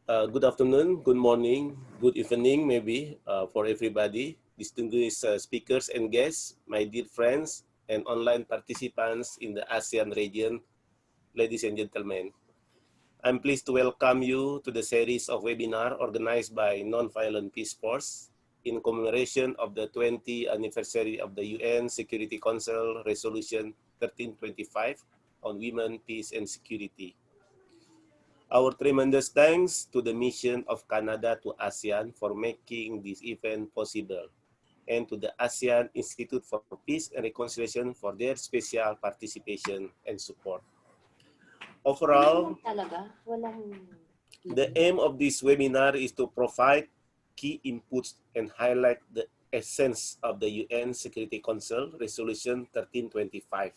Good afternoon, good morning, good evening, maybe, for everybody, distinguished speakers and guests, my dear friends, and online participants in the ASEAN region, ladies and gentlemen. I'm pleased to welcome you to the series of webinars organized by Nonviolent Peace Force in commemoration of the 20th anniversary of the UN Security Council Resolution 1325 on Women, Peace, and Security. Our tremendous thanks to the mission of Canada to ASEAN for making this event possible, and to the ASEAN Institute for Peace and Reconciliation for their special participation and support. Overall, the aim of this webinar is to provide key inputs and highlight the essence of the UN Security Council Resolution 1325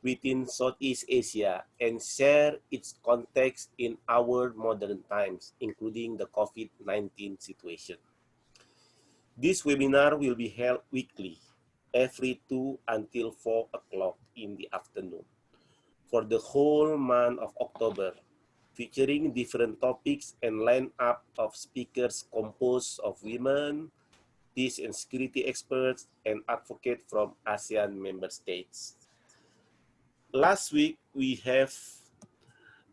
within Southeast Asia and share its context in our modern times, including the COVID-19 situation. This webinar will be held weekly, every 2 until 4 o'clock in the afternoon, for the whole month of October, featuring different topics and lineup of speakers composed of women, peace and security experts, and advocates from ASEAN member states. Last week, we have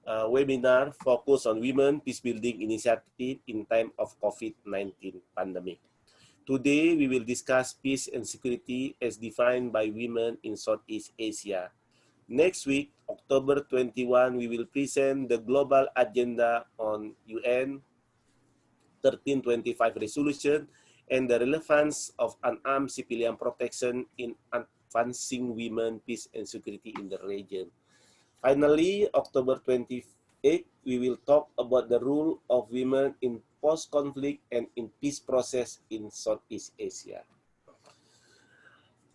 a webinar focused on Women Peacebuilding Initiative in time of COVID-19 pandemic. Today, we will discuss peace and security as defined by women in Southeast Asia. Next week, October 21, we will present the global agenda on UN 1325 resolution and the relevance of unarmed civilian protection in advancing women, peace, and security in the region. Finally, October 28, we will talk about the role of women in post-conflict and in peace process in Southeast Asia.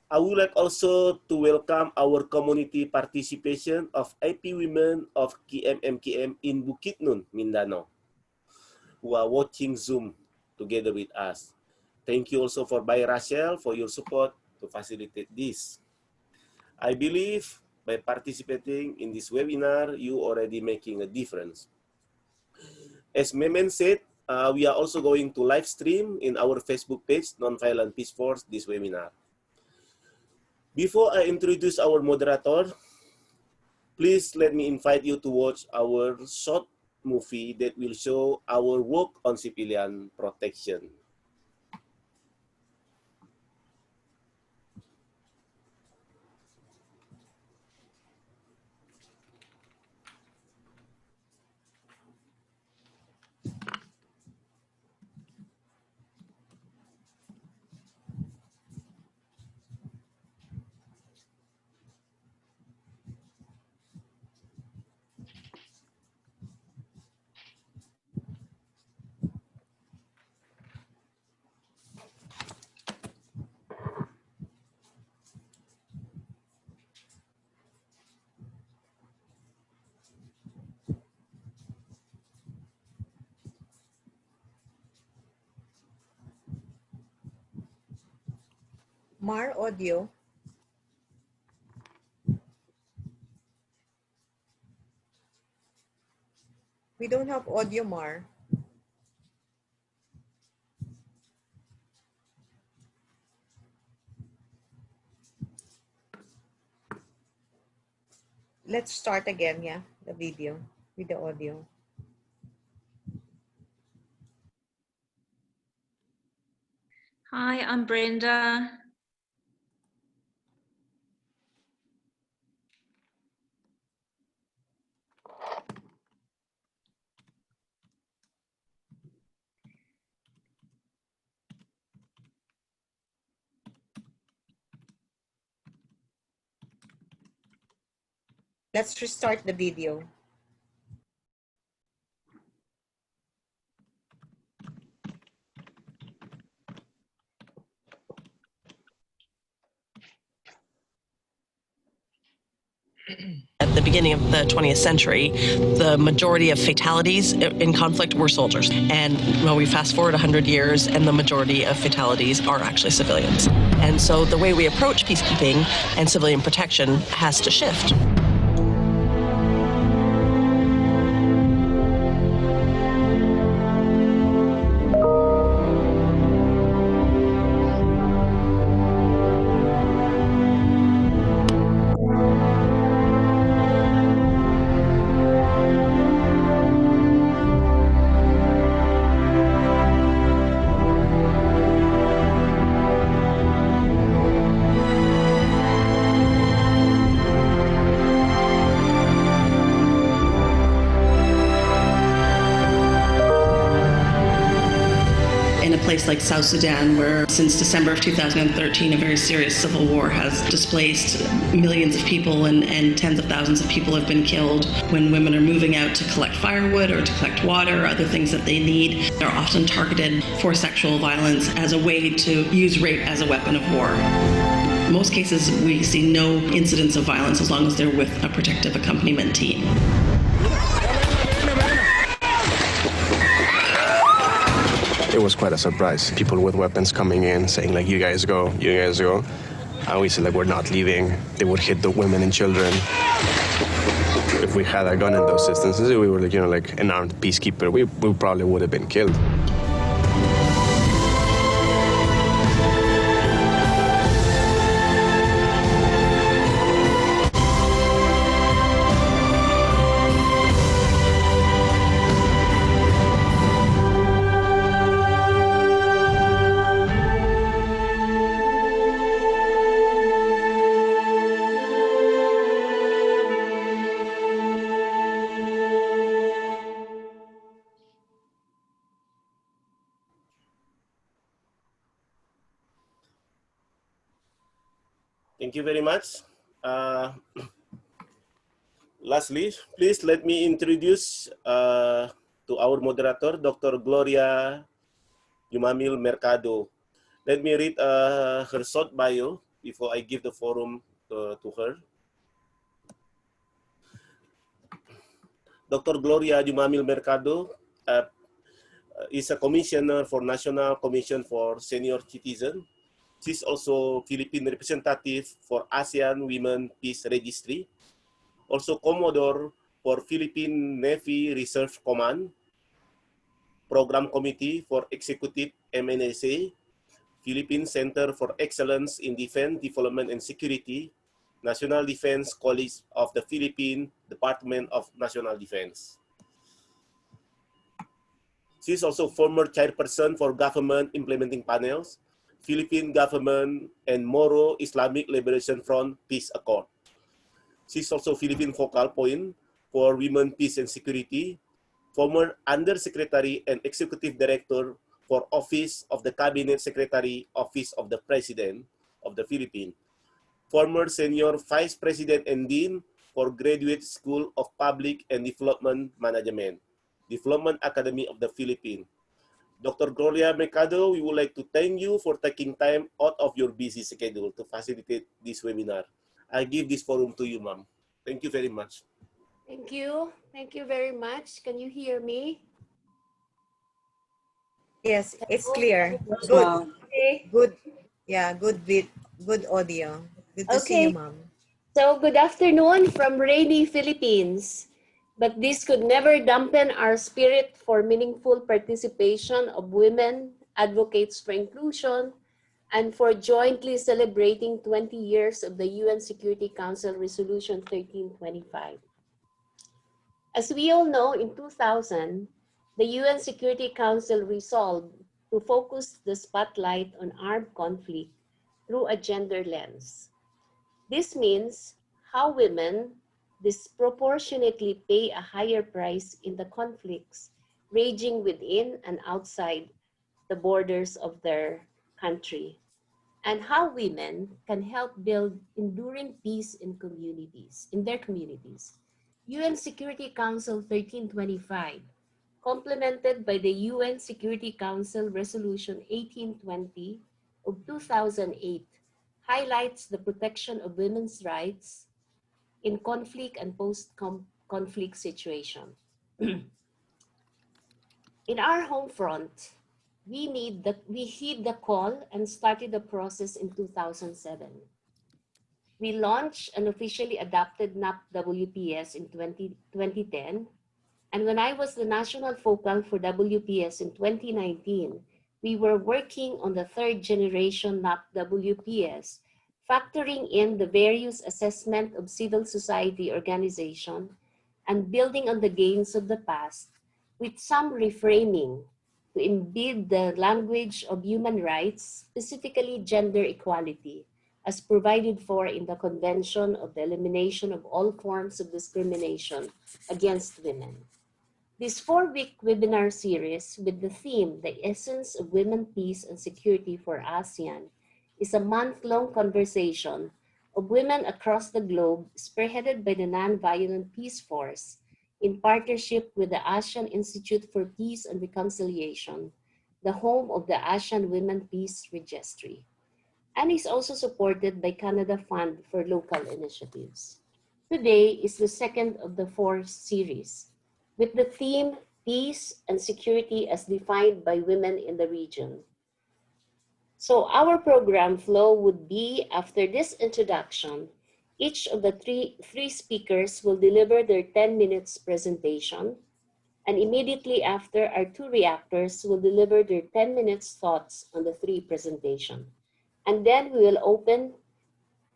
I would like also to welcome our community participation of IP women of KMMKM in Bukidnon, Mindanao, who are watching Zoom together with us. Thank you also for Bay Rachel for your support to facilitate this. I believe by participating in this webinar, you already making a difference. As Memen said, we are also going to live stream in our Facebook page, Nonviolent Peace Force, this webinar. Before I introduce our moderator, please let me invite you to watch our short movie that will show our work on civilian protection. Mar audio. We don't have audio, Mar. Let's start again, yeah, the video with the audio. Hi, I'm Brenda. Let's restart the video. At the beginning of the 20th century, the majority of fatalities in conflict were soldiers. And well, we fast forward 100 years and the majority of fatalities are actually civilians. And so the way we approach peacekeeping and civilian protection has to shift. place like South Sudan, where since December of 2013, a very serious civil war has displaced millions of people and tens of thousands of people have been killed. When women are moving out to collect firewood or to collect water or other things that they need, they're often targeted for sexual violence as a way to use rape as a weapon of war. In most cases, we see no incidents of violence as long as they're with a protective accompaniment team. It was quite a surprise. People with weapons coming in saying like, you guys go, you guys go. And we said like, we're not leaving. They would hit the women and children. If we had a gun in those instances, we were like, you know, like an armed peacekeeper, we probably would have been killed. Thank you very much. Lastly, please let me introduce to our moderator, Dr. Gloria Yumamil Mercado. Let me read her short bio before I give the forum to her. Dr. Gloria Yumamil Mercado is a commissioner for National Commission for Senior Citizen. She's also Philippine representative for ASEAN Women Peace Registry, also Commodore for Philippine Navy Reserve Command, Program Committee for Executive MNSA, Philippine Center for Excellence in Defense, Development and Security, National Defense College of the Philippine Department of National Defense. She's also former chairperson for Government Implementing Panels, Philippine Government and Moro Islamic Liberation Front Peace Accord. She's also Philippine focal point for Women, Peace and Security, former Undersecretary and Executive Director for Office of the Cabinet Secretary, Office of the President of the Philippines, former Senior Vice President and Dean for Graduate School of Public and Development Management, Development Academy of the Philippines. Dr. Gloria Mercado, we would like to thank you for taking time out of your busy schedule to facilitate this webinar. I give this forum to you, ma'am. Thank you very much. Thank you. Thank you very much. Can you hear me? Yes, it's clear. Good. Wow. Okay. Good. Yeah, good audio. Good to see you, ma'am. So good afternoon from rainy Philippines. But this could never dampen our spirit for meaningful participation of women advocates for inclusion and for jointly celebrating 20 years of the UN Security Council Resolution 1325. As we all know, in 2000, the UN Security Council resolved to focus the spotlight on armed conflict through a gender lens. This means how women disproportionately pay a higher price in the conflicts raging within and outside the borders of their country, and how women can help build enduring peace in their communities. UN Security Council 1325, complemented by the UN Security Council Resolution 1820 of 2008, highlights the protection of women's rights in conflict and post-conflict situation. In our home front, we heed the call and started the process in 2007. We launched and officially adopted NAP-WPS in 2010. And when I was the national focal for WPS in 2019, we were working on the third generation NAP-WPS, factoring in the various assessment of civil society organization and building on the gains of the past with some reframing to embed the language of human rights, specifically gender equality, as provided for in the Convention of the Elimination of All Forms of Discrimination Against Women. This 4-week webinar series with the theme, The Essence of Women, Peace and Security for ASEAN, is a month-long conversation of women across the globe spearheaded by the Nonviolent Peace Force in partnership with the ASEAN Institute for Peace and Reconciliation, the home of the ASEAN Women Peace Registry, and is also supported by Canada Fund for Local Initiatives. Today is the second of the 4 series, with the theme Peace and Security as Defined by Women in the Region. So our program flow would be, after this introduction, each of the three speakers will deliver their 10 minutes presentation, and immediately after, our 2 reactors will deliver their 10 minutes thoughts on the 3 presentation. And then we will open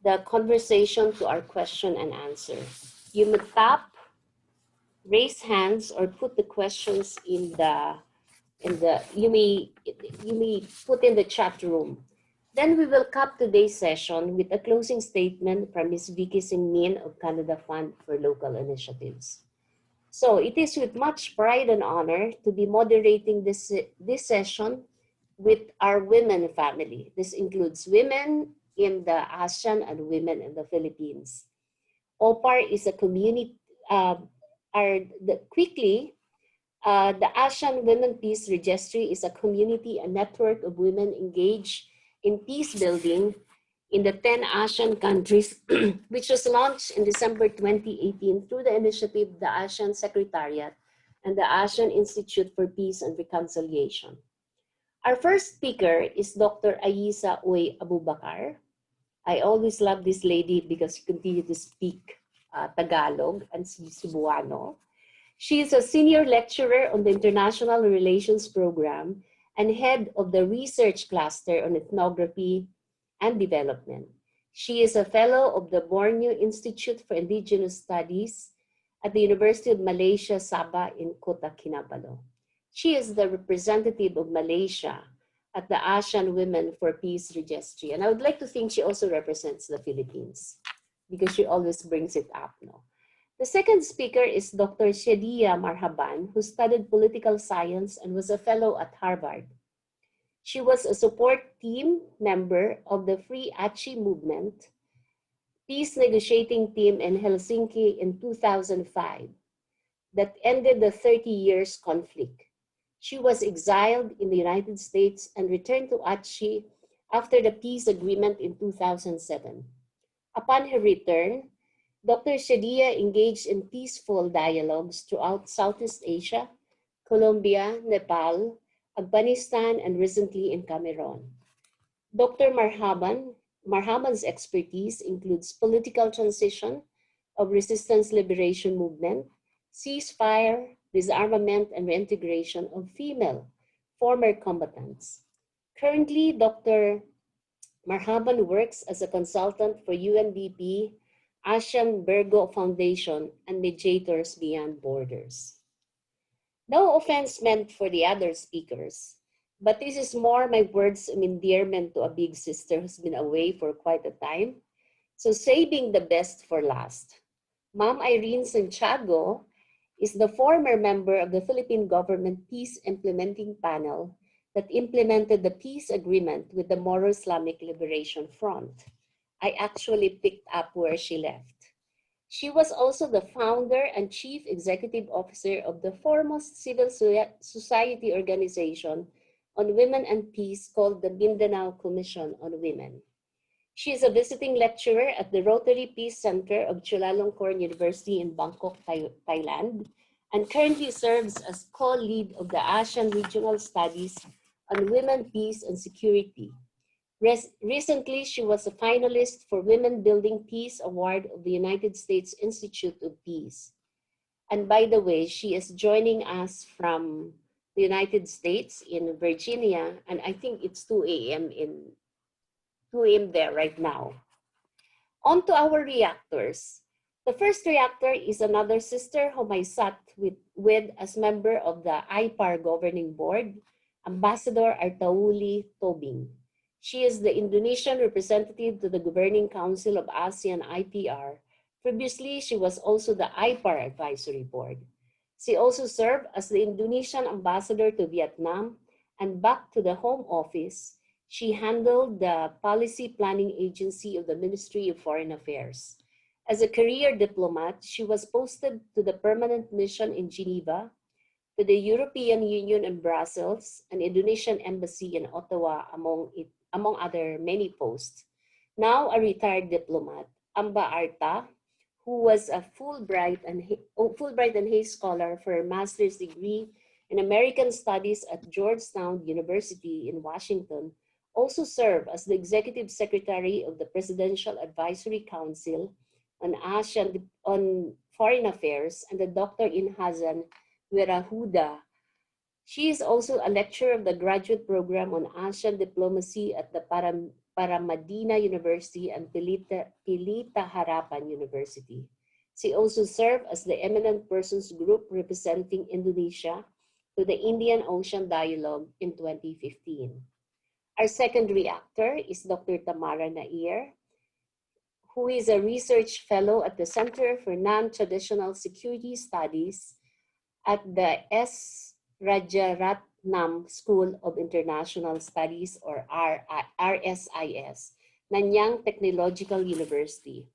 the conversation to our question and answer. You may tap, raise hands, or put the questions you may put in the chat room. Then we will cap today's session with a closing statement from Ms. Vicky Singh Min of Canada Fund for Local Initiatives. So it is with much pride and honor to be moderating this session with our women family. This includes women in the ASEAN and women in the Philippines. OPAR is a community, the ASEAN Women Peace Registry is a community and network of women engaged in peace building in the 10 ASEAN countries, which was launched in December 2018 through the initiative of the ASEAN Secretariat and the ASEAN Institute for Peace and Reconciliation. Our first speaker is Dr. Ayisa Uy Abubakar. I always love this lady because she continues to speak Tagalog and Cebuano. She is a senior lecturer on the International Relations Program and head of the research cluster on ethnography and development. She is a fellow of the Borneo Institute for Indigenous Studies at the University of Malaysia, Sabah in Kota Kinabalu. She is the representative of Malaysia at the ASEAN Women for Peace Registry. And I would like to think she also represents the Philippines because she always brings it up. No? The second speaker is Dr. Shedia Marhaban, who studied political science and was a fellow at Harvard. She was a support team member of the Free Achi movement, peace negotiating team in Helsinki in 2005 that ended the 30 years conflict. She was exiled in the United States and returned to Aceh after the peace agreement in 2007. Upon her return, Dr. Shedia engaged in peaceful dialogues throughout Southeast Asia, Colombia, Nepal, Afghanistan, and recently in Cameroon. Dr. Marhaban's expertise includes political transition of resistance liberation movement, ceasefire, disarmament, and reintegration of female former combatants. Currently, Dr. Marhaban works as a consultant for UNDP, ASEAN Virgo Foundation, and Mediators Beyond Borders. No offense meant for the other speakers, but this is more my words of endearment to a big sister who's been away for quite a time. So saving the best for last. Ma'am Irene Santiago is the former member of the Philippine Government Peace Implementing Panel that implemented the peace agreement with the Moro Islamic Liberation Front. I actually picked up where she left. She was also the founder and chief executive officer of the foremost civil society organization on women and peace called the Mindanao Commission on Women. She is a visiting lecturer at the Rotary Peace Center of Chulalongkorn University in Bangkok, Thailand, and currently serves as co-lead of the ASEAN Regional Studies on Women, Peace, and Security. Recently, she was a finalist for Women Building Peace Award of the United States Institute of Peace. And by the way, she is joining us from the United States in Virginia, and I think it's 2 a.m. there right now. On to our reactors. The first reactor is another sister whom I sat with as member of the IPAR Governing Board, Ambassador Artauli Tobing. She is the Indonesian representative to the Governing Council of ASEAN IPR. Previously, she was also the IPAR Advisory Board. She also served as the Indonesian ambassador to Vietnam, and back to the Home Office, she handled the policy planning agency of the Ministry of Foreign Affairs. As a career diplomat, she was posted to the permanent mission in Geneva, to the European Union in Brussels, and Indonesian embassy in Ottawa, among other many posts. Now a retired diplomat, Amba Arta, who was a Fulbright and Hayes Scholar for her master's degree in American Studies at Georgetown University in Washington, also served as the Executive Secretary of the Presidential Advisory Council on Foreign Affairs and the Dr. in Hazan Wirahuda. She is also a lecturer of the graduate program on ASEAN diplomacy at the Paramadina University and Pilita Harapan University. She also served as the Eminent Persons Group representing Indonesia to the Indian Ocean Dialogue in 2015. Our secondary actor is Dr. Tamara Nair, who is a research fellow at the Center for Non-Traditional Security Studies at the S. Rajaratnam School of International Studies, or RSIS, Nanyang Technological University.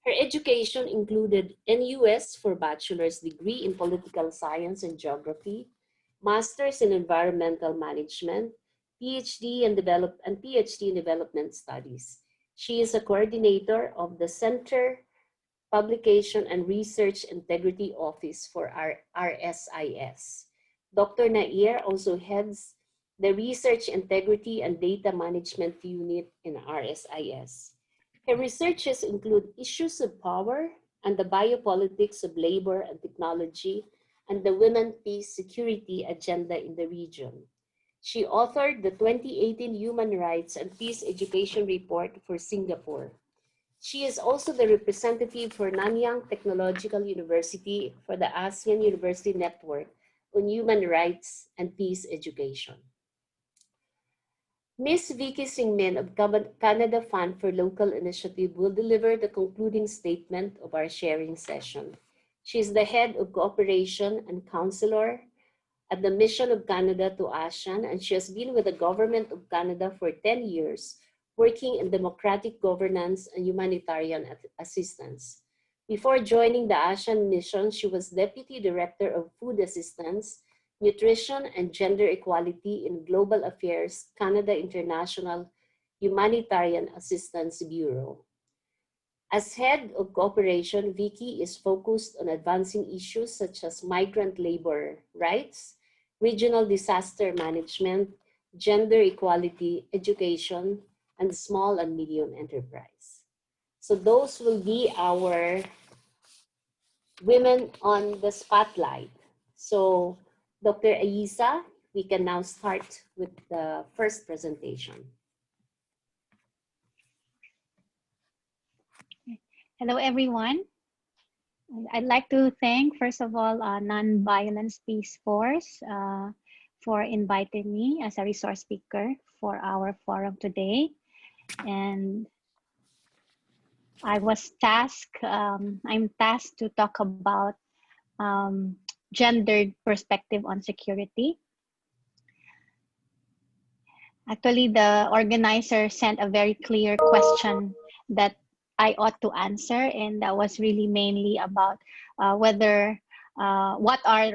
Her education included NUS for bachelor's degree in political science and geography, master's in environmental management, PhD in PhD in development studies. She is a coordinator of the Center Publication and Research Integrity Office for RSIS. Dr. Nair also heads the Research Integrity and Data Management Unit in RSIS. Her researches include issues of power and the biopolitics of labor and technology and the Women, Peace, Security agenda in the region. She authored the 2018 Human Rights and Peace Education Report for Singapore. She is also the representative for Nanyang Technological University for the ASEAN University Network on Human Rights and Peace Education. Ms. Vicky Singmin of Canada Fund for Local Initiative will deliver the concluding statement of our sharing session. She is the head of cooperation and counselor at the Mission of Canada to ASEAN, and she has been with the Government of Canada for 10 years, working in democratic governance and humanitarian assistance. Before joining the ASEAN mission, she was Deputy Director of Food Assistance, Nutrition and Gender Equality in Global Affairs, Canada International Humanitarian Assistance Bureau. As head of cooperation, Vicky is focused on advancing issues such as migrant labor rights, regional disaster management, gender equality, education, and small and medium enterprise. So those will be our women on the spotlight. So Dr. Aisa, we can now start with the first presentation. Hello, everyone. I'd like to thank, first of all, Non-Violence Peace Force for inviting me as a resource speaker for our forum today. And I was tasked, I'm tasked to talk about gendered perspective on security. Actually, the organizer sent a very clear question that I ought to answer, and that was really mainly about what are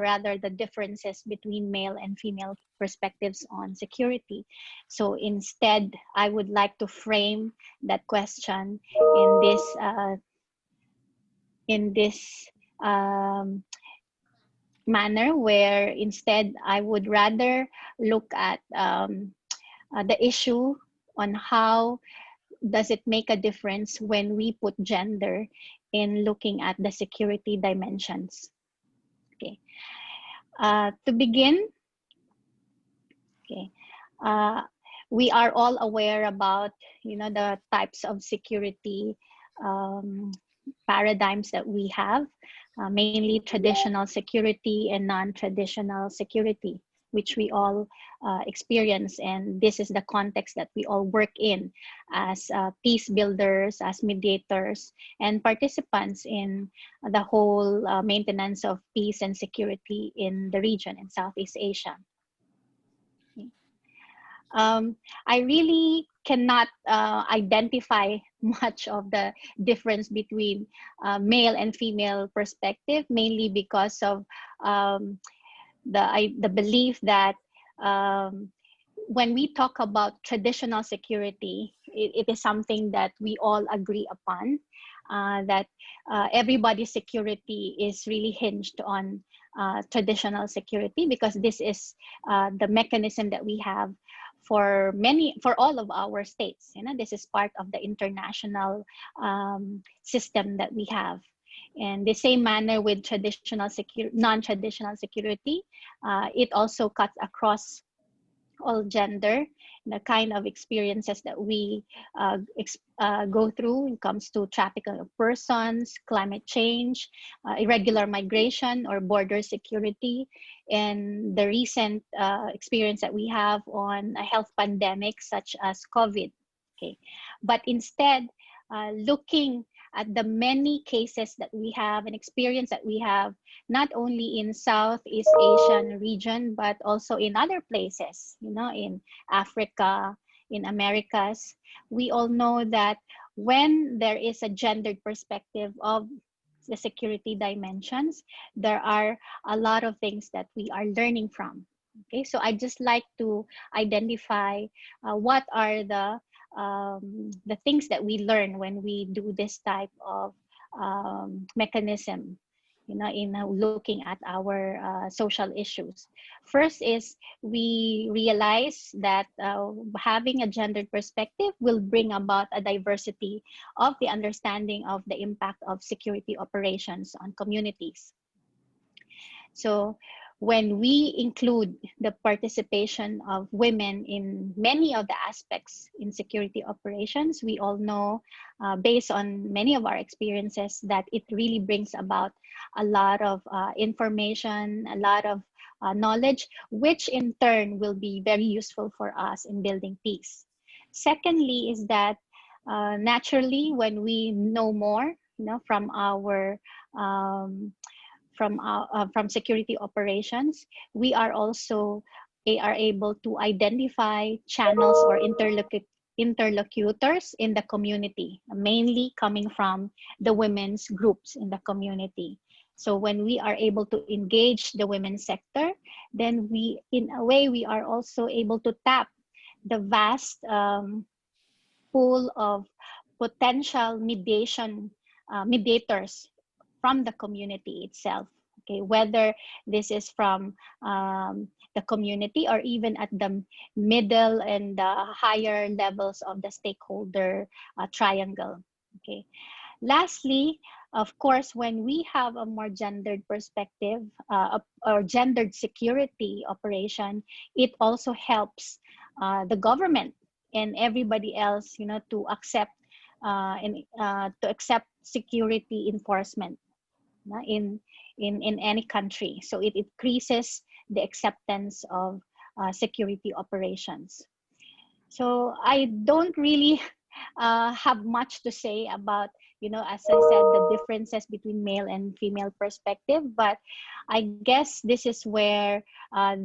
rather the differences between male and female perspectives on security. So instead, I would like to frame that question in this manner, where instead I would rather look at the issue on how does it make a difference when we put gender in looking at the security dimensions. Okay. To begin, okay, we are all aware about the types of security paradigms that we have, mainly traditional security and non-traditional security. which we all experience. And this is the context that we all work in as peace builders, as mediators, and participants in the whole maintenance of peace and security in the region in Southeast Asia. I really cannot identify much of the difference between male and female perspective, mainly because of the belief that when we talk about traditional security, it is something that we all agree upon, that everybody's security is really hinged on traditional security, because this is the mechanism that we have for all of our states. You know, this is part of the international system that we have. And the same manner with non-traditional security, it also cuts across all gender, the kind of experiences that we go through when it comes to trafficking of persons, climate change, irregular migration, or border security, and the recent experience that we have on a health pandemic such as COVID. Okay, but instead, looking at the many cases that we have and experience that we have, not only in Southeast Asian region, but also in other places, you know, in Africa, in Americas. We all know that when there is a gendered perspective of the security dimensions, there are a lot of things that we are learning from. Okay, so I just like to identify what are the things that we learn when we do this type of mechanism, you know, in looking at our social issues. First is we realize that having a gendered perspective will bring about a diversity of the understanding of the impact of security operations on communities. So when we include the participation of women in many of the aspects in security operations, we all know, based on many of our experiences, that it really brings about a lot of information, a lot of knowledge, which in turn will be very useful for us in building peace. Secondly is that naturally, when we know more, you know, from our from security operations, we are also able to identify channels or interlocutors in the community, mainly coming from the women's groups in the community. So when we are able to engage the women's sector, then we, in a way, we are also able to tap the vast pool of potential mediators from the community itself. Okay, whether this is from the community or even at the middle and the higher levels of the stakeholder triangle. Okay. Lastly, of course, when we have a more gendered perspective or gendered security operation, it also helps the government and everybody else, you know, to accept security enforcement in any country. So it increases the acceptance of security operations. So I don't really have much to say about, you know, as I said, the differences between male and female perspective, but I guess this is where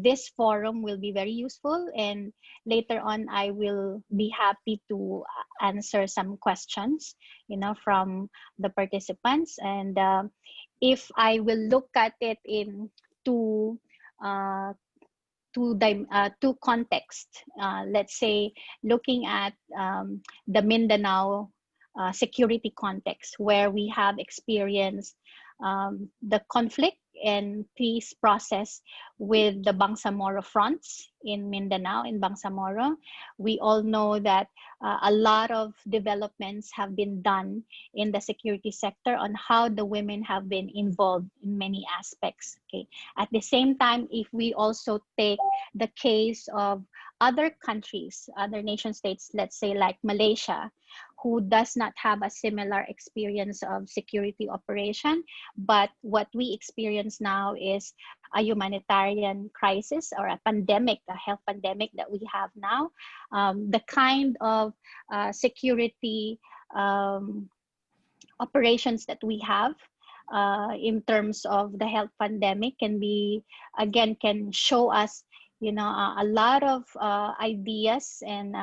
this forum will be very useful, and later on I will be happy to answer some questions, you know, from the participants. And if I will look at it in two context, let's say looking at the Mindanao security context, where we have experienced the conflict and peace process with the Bangsamoro fronts in Mindanao, in Bangsamoro. We all know that a lot of developments have been done in the security sector on how the women have been involved in many aspects. Okay. At the same time, if we also take the case of other countries, other nation states, let's say like Malaysia, who does not have a similar experience of security operation, but what we experience now is a humanitarian crisis or a pandemic, a health pandemic that we have now. The kind of security operations that we have in terms of the health pandemic can be, again, can show us, you know, a lot of ideas and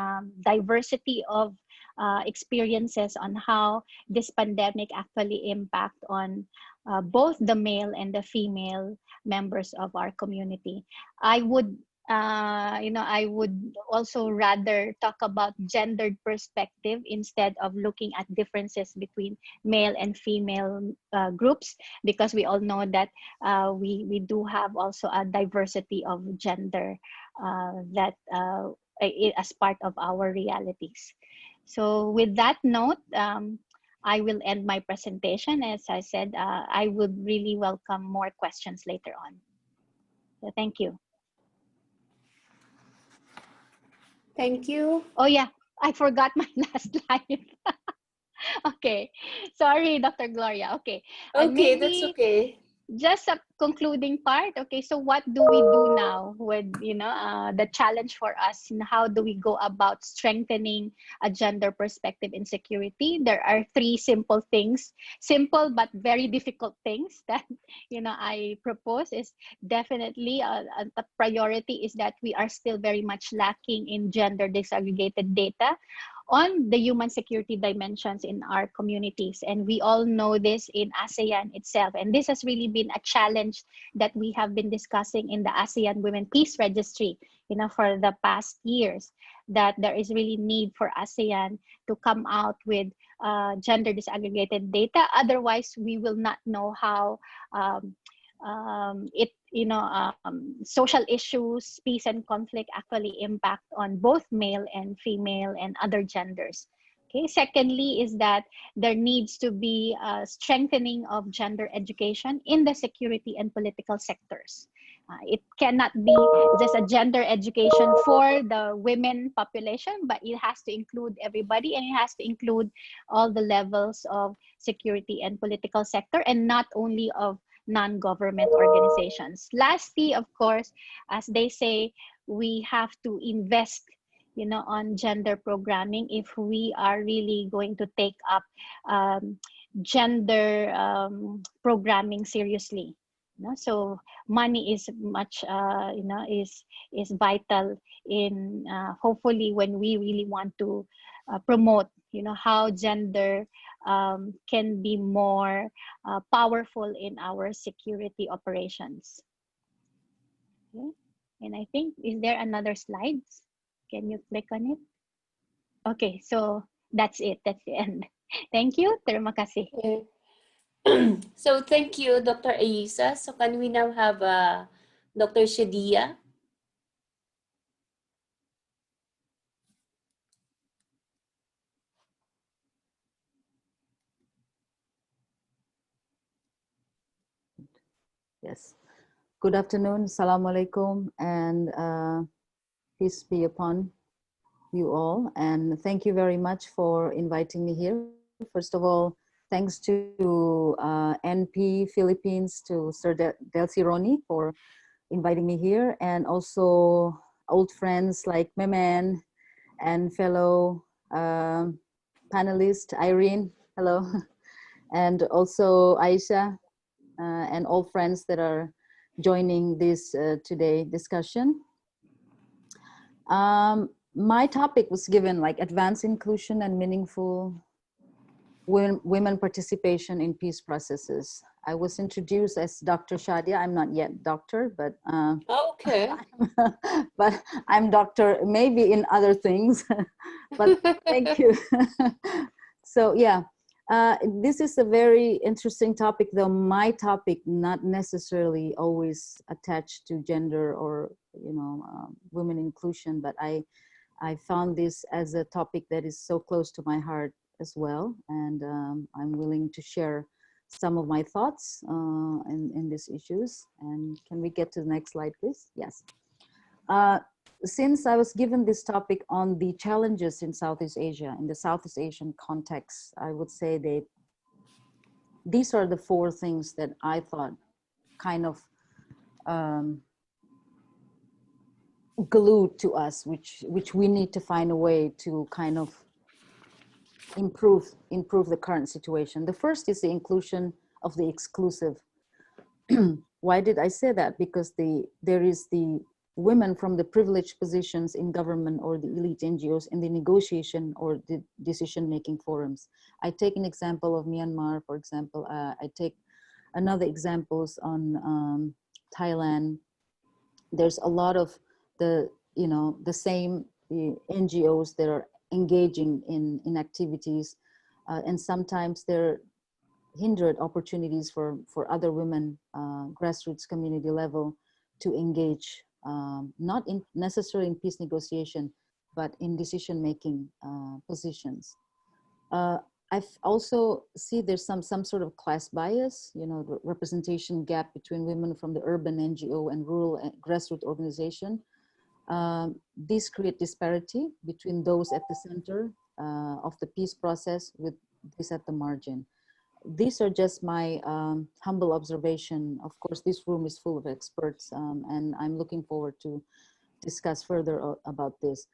diversity of experiences on how this pandemic actually impact on both the male and the female members of our community. I would you know, I would also rather talk about gendered perspective instead of looking at differences between male and female groups, because we all know that we do have also a diversity of gender that as part of our realities. So with that note, I will end my presentation. As I said, I would really welcome more questions later on. So thank you. Thank you. Oh yeah, I forgot my last slide. Okay, sorry, Dr. Gloria. Okay, and Okay, that's maybe okay. just a concluding part. Okay, so what do we do now with, you know, the challenge for us, and how do we go about strengthening a gender perspective in security? There are three simple things, simple but very difficult things that, you know, I propose. Is definitely a priority is that we are still very much lacking in gender disaggregated data on the human security dimensions in our communities. And we all know this in ASEAN itself. And this has really been a challenge that we have been discussing in the ASEAN Women Peace Registry, you know, for the past years, that there is really need for ASEAN to come out with gender disaggregated data. Otherwise, we will not know how social issues, peace and conflict actually impact on both male and female and other genders. Okay. Secondly, is that there needs to be a strengthening of gender education in the security and political sectors. It cannot be just a gender education for the women population, but it has to include everybody, and it has to include all the levels of security and political sector, and not only of non-government organizations. Lastly, of course, as they say, we have to invest, you know, on gender programming if we are really going to take up gender programming seriously. You know, so money is much, is vital in hopefully when we really want to promote, you know, how gender can be more powerful in our security operations. Okay. And I think, is there another slide? Can you click on it? Okay, so that's it. That's the end. Thank you. Terima kasih. Okay. So thank you, Dr. Aisa. So can we now have Dr. Shadia? Yes. Good afternoon. Assalamu alaikum, and peace be upon you all. And thank you very much for inviting me here. First of all, thanks to NP Philippines, to Sir Delcy Roni for inviting me here, and also old friends like Memen and fellow panelist Irene, hello, and also Aisha, and all friends that are joining this today discussion. My topic was given like advanced inclusion and meaningful women participation in peace processes. I was introduced as Dr. Shadia. I'm not yet doctor, but Okay. but I'm doctor maybe in other things. But thank you. So yeah, this is a very interesting topic, though my topic not necessarily always attached to gender or, you know, women inclusion, but I found this as a topic that is so close to my heart as well, and I'm willing to share some of my thoughts in these issues. And can we get to the next slide, please? Yes. Since I was given this topic on the challenges in Southeast Asia, in the Southeast Asian context, I would say that these are the four things that I thought kind of glued to us, which we need to find a way to kind of improve the current situation. The first is the inclusion of the exclusive. Why did I say that? Because there is the women from the privileged positions in government or the elite NGOs in the negotiation or the decision-making forums. I take an example of Myanmar, for example. I take another examples on Thailand. There's a lot of the same NGOs that are engaging in activities, and sometimes they're hindered opportunities for other women, grassroots community level, to engage, not necessarily in peace negotiation, but in decision-making positions. I also see there's some sort of class bias, the representation gap between women from the urban NGO and rural grassroots organization. These create disparity between those at the center of the peace process with these at the margin. These are just my humble observation. Of course, this room is full of experts, and I'm looking forward to discuss further about this.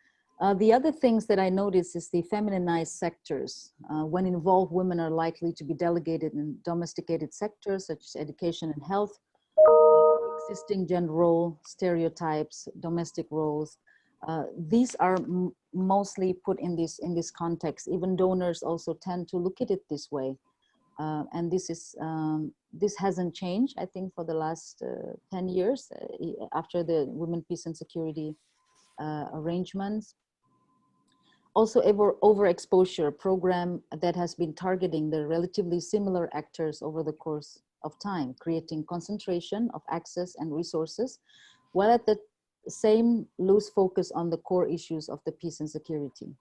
The other things that I notice is the femininized sectors. When involved, women are likely to be delegated in domesticated sectors such as education and health, existing gender role stereotypes, domestic roles. These are mostly put in this context. Even donors also tend to look at it this way. And this hasn't changed, I think, for the last 10 years after the Women, Peace and Security arrangements. Also, overexposure program that has been targeting the relatively similar actors over the course of time, creating concentration of access and resources, while at the same loose focus on the core issues of the peace and security.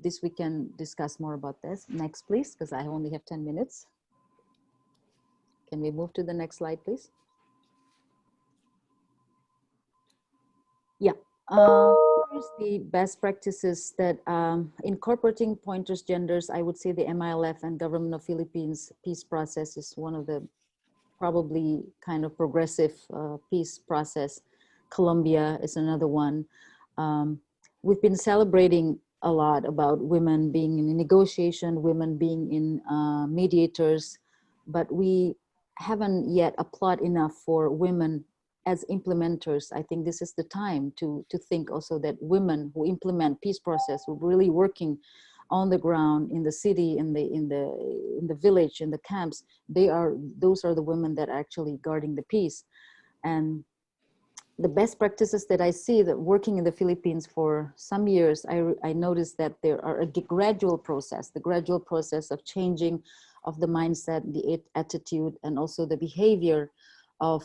This we can discuss more about this. Next, please, because I only have 10 minutes. Can we move to the next slide, please? Yeah. Here's the best practices that incorporating pointers genders. I would say the MILF and Government of Philippines peace process is one of the probably kind of progressive peace process. Colombia is another one. We've been celebrating a lot about women being in negotiation, women being in mediators, but we haven't yet applaud enough for women as implementers. I think this is the time to think also that women who implement peace process, who are really working on the ground, in the city, in the village, in the camps, those are the women that are actually guarding the peace. And the best practices that I see that working in the Philippines for some years, I noticed that there are a gradual process, the gradual process of changing of the mindset, the attitude, and also the behavior of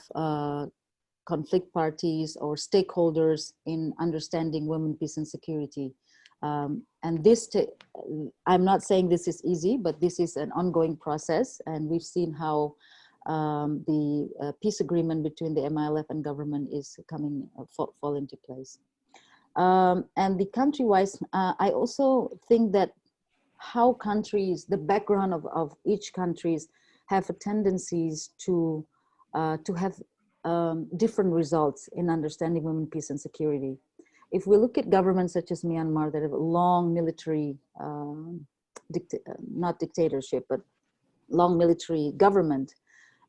conflict parties or stakeholders in understanding women, peace, and security. And this, I'm not saying this is easy, but this is an ongoing process, and we've seen how the peace agreement between the MILF and government is coming fall into place. And the country-wise, I also think that how countries, the background of each countries have a tendencies to have different results in understanding women, peace, and security. If we look at governments such as Myanmar that have a long military, not dictatorship, but long military government,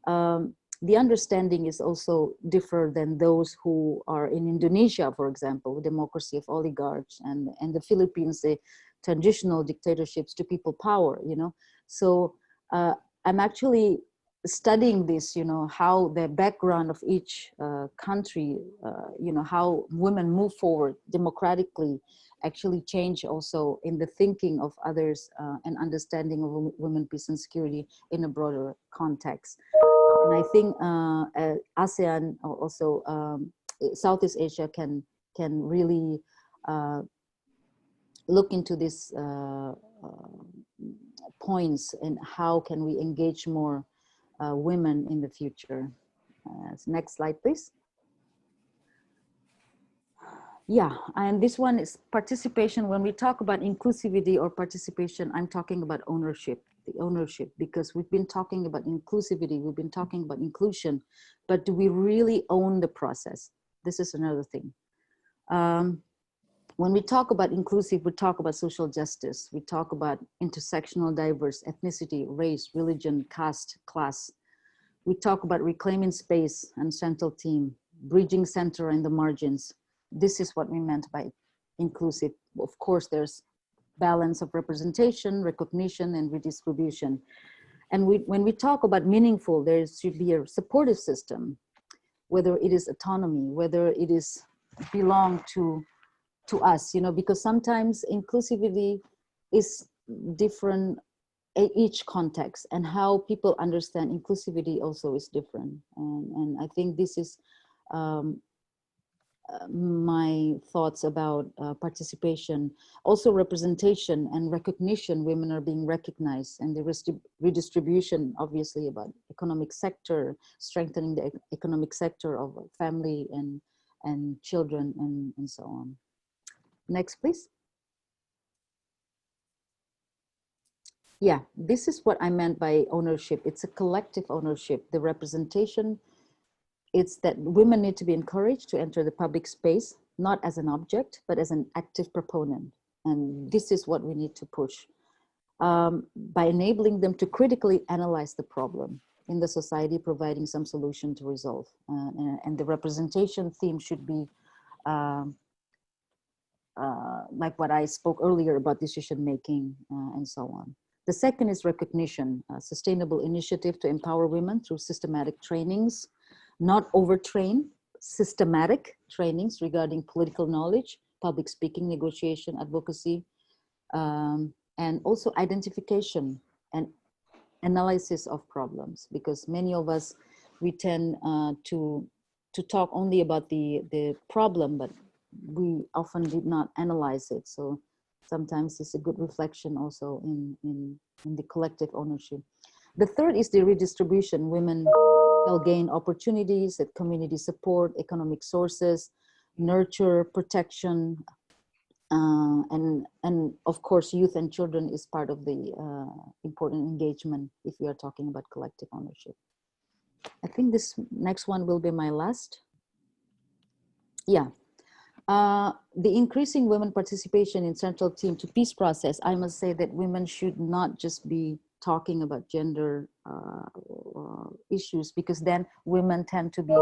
the understanding is also different than those who are in Indonesia, for example, democracy of oligarchs, and the Philippines, the transitional dictatorships to people power, So I'm actually studying this, how the background of each country, how women move forward democratically actually change also in the thinking of others and understanding of women, peace, and security in a broader context. And I think ASEAN, also Southeast Asia, can really look into these points and how can we engage more women in the future. Next slide, please. Yeah, and this one is participation. When we talk about inclusivity or participation, I'm talking about ownership, the ownership, because we've been talking about inclusivity, we've been talking about inclusion, but do we really own the process? This is another thing. When we talk about inclusive, we talk about social justice, we talk about intersectional, diverse, ethnicity, race, religion, caste, class. We talk about reclaiming space and central team, bridging center and the margins. This is what we meant by inclusive. Of course, there's balance of representation, recognition, and redistribution. And when we talk about meaningful, there should be a supportive system, whether it is autonomy, whether it is belong to us, you know, because sometimes inclusivity is different each context, and how people understand inclusivity also is different. And I think this is my thoughts about participation. Also representation and recognition, women are being recognized, and the redistribution, obviously, about economic sector, strengthening the economic sector of family and children and so on. Next, please. Yeah, this is what I meant by ownership. It's a collective ownership. The representation, it's that women need to be encouraged to enter the public space, not as an object, but as an active proponent. And this is what we need to push by enabling them to critically analyze the problem in the society, providing some solution to resolve. And the representation theme should be like what I spoke earlier about decision-making and so on. The second is recognition, a sustainable initiative to empower women through systematic trainings, not overtrain, systematic trainings regarding political knowledge, public speaking, negotiation, advocacy, and also identification and analysis of problems, because many of us, we tend to talk only about the problem, but we often did not analyze it. So sometimes it's a good reflection also in the collective ownership. The third is the redistribution. Women will gain opportunities that community support, economic sources, nurture, protection, and of course, youth and children is part of the important engagement if we are talking about collective ownership. I think this next one will be my last. Yeah. The increasing women participation in central team to peace process, I must say that women should not just be talking about gender issues, because then women tend to be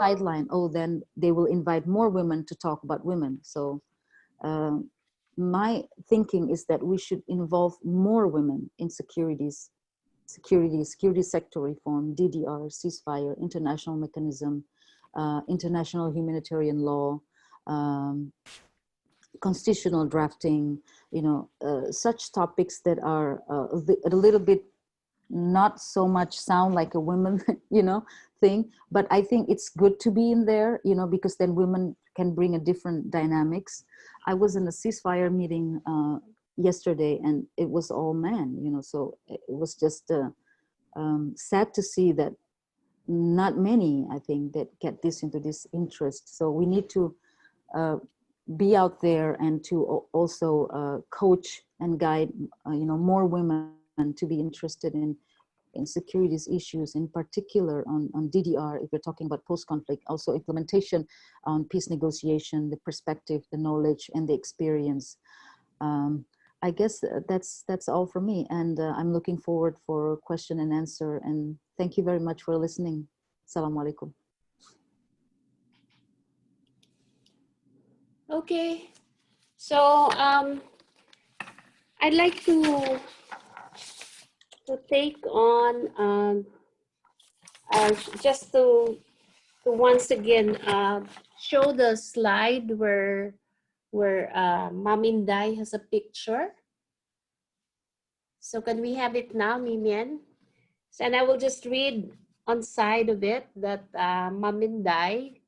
sidelined. Oh, then they will invite more women to talk about women. So my thinking is that we should involve more women in security sector reform, DDR, ceasefire, international mechanism, international humanitarian law, constitutional drafting, you know, such topics that are a little bit not so much sound like a women, you know, thing, but I think it's good to be in there, you know, because then women can bring a different dynamics. I was in a ceasefire meeting yesterday, and it was all men, you know, so it was just sad to see that not many, I think, that get this into this interest. So we need to be out there and to also coach and guide, you know, more women to be interested in securities issues, in particular on DDR, if we're talking about post-conflict, also implementation on peace negotiation, the perspective, the knowledge, and the experience. I guess that's all for me, and I'm looking forward for question and answer, and thank you very much for listening. Assalamualaikum. Okay, so I'd like to take on just to once again show the slide where Mamindai has a picture. So can we have it now, Mimian? So, and I will just read on side of it that Mamindai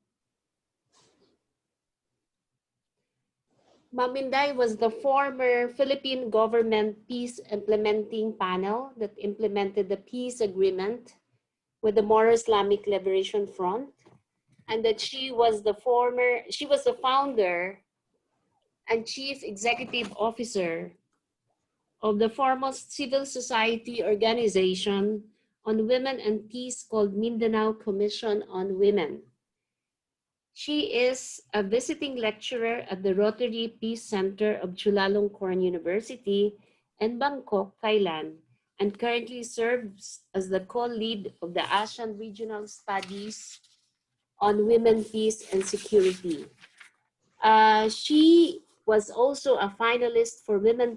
was the former Philippine government peace implementing panel that implemented the peace agreement with the Moro Islamic Liberation Front. and that she was the founder and chief executive officer of the foremost civil society organization on women and peace called Mindanao Commission on Women. She is a visiting lecturer at the Rotary Peace Center of Chulalongkorn University in Bangkok, Thailand, and currently serves as the co-lead of the ASEAN Regional Studies on Women, Peace, and Security. She was also a finalist for Women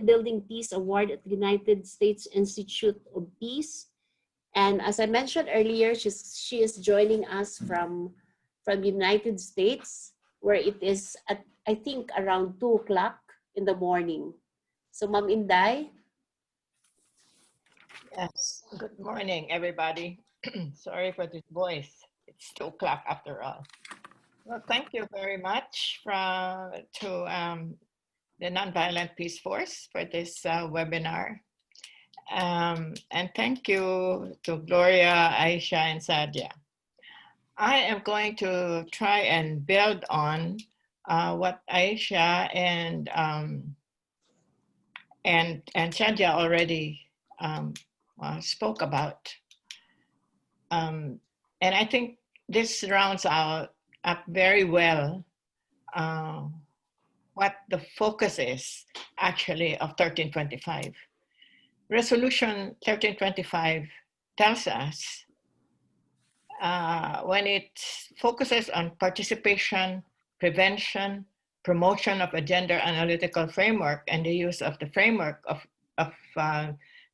Building Peace Award at the United States Institute of Peace. And as I mentioned earlier, she is joining us from United States, where it is at, I think, around 2 o'clock in the morning. So Ma'am Inday. Yes, good morning, everybody. Sorry for this voice. It's 2 o'clock after all. Well, thank you very much to the Nonviolent Peace Force for this webinar. And thank you to Gloria, Aisha, and Sadia. I am going to try and build on what Aisha and Sadia already spoke about. And I think this rounds out up very well what the focus is actually of 1325. Resolution 1325 tells us when it focuses on participation, prevention, promotion of a gender analytical framework and the use of the framework of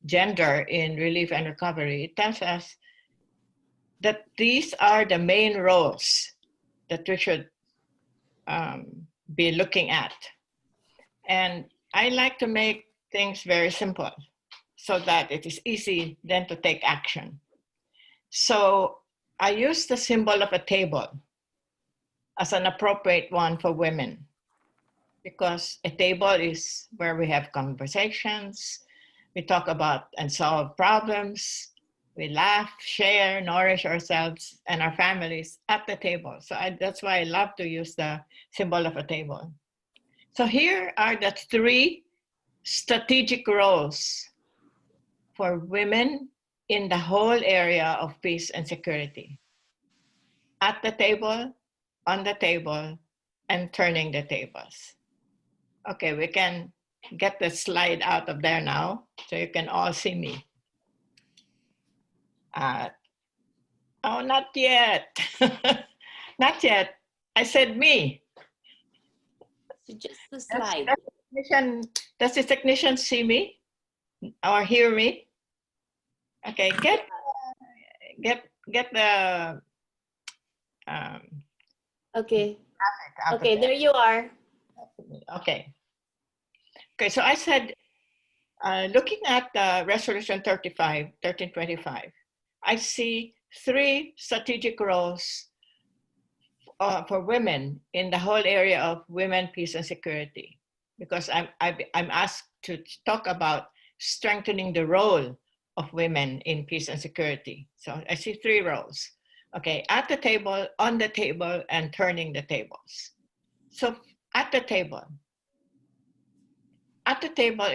gender in relief and recovery, it tells us that these are the main roles that we should be looking at. And I like to make things very simple so that it is easy then to take action. So I use the symbol of a table as an appropriate one for women, because a table is where we have conversations, we talk about and solve problems, we laugh, share, nourish ourselves and our families at the table. So that's why I love to use the symbol of a table. So here are the 3 strategic roles for women in the whole area of peace and security. At the table, on the table, and turning the tables. Okay, we can get the slide out of there now so you can all see me. Oh, not yet. Not yet. I said me. So just the slide. Does the technician see me or hear me? Okay, get the okay. Okay, there you are. Okay. Okay, so I said, looking at Resolution 1325, I see 3 strategic roles for women in the whole area of women, peace, and security, because I'm asked to talk about strengthening the role of women in peace and security. So I see 3 roles. Okay, at the table, on the table, and turning the tables. So at the table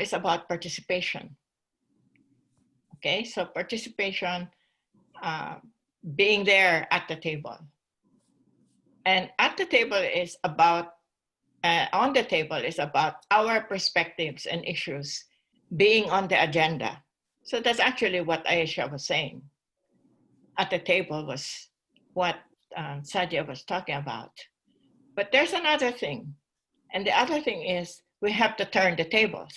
is about participation. Okay, so participation, being there at the table. And at the table is about, on the table is about our perspectives and issues being on the agenda. So that's actually what Aisha was saying. At the table was what Sadia was talking about. But there's another thing. And the other thing is we have to turn the tables,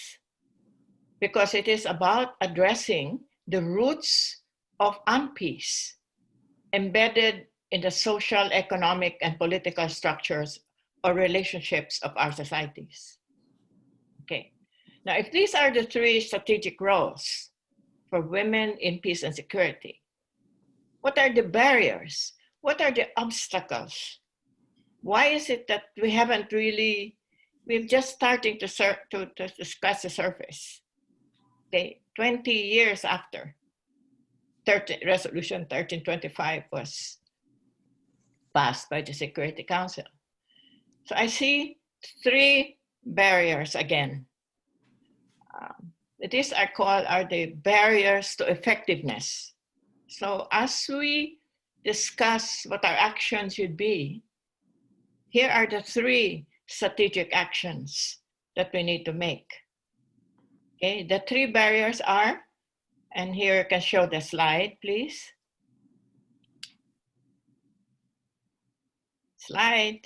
because it is about addressing the roots of unpeace embedded in the social, economic, and political structures or relationships of our societies. Okay, now if these are the 3 strategic roles for women in peace and security, what are the barriers? What are the obstacles? Why is it that we haven't really, we're just starting to scratch the surface? Okay, 20 years after Resolution 1325 was passed by the Security Council. So I see three barriers again. These are the barriers to effectiveness. So as we discuss what our actions should be, here are the three strategic actions that we need to make. Okay, the three barriers are, and here you can show the slide, please. Slide.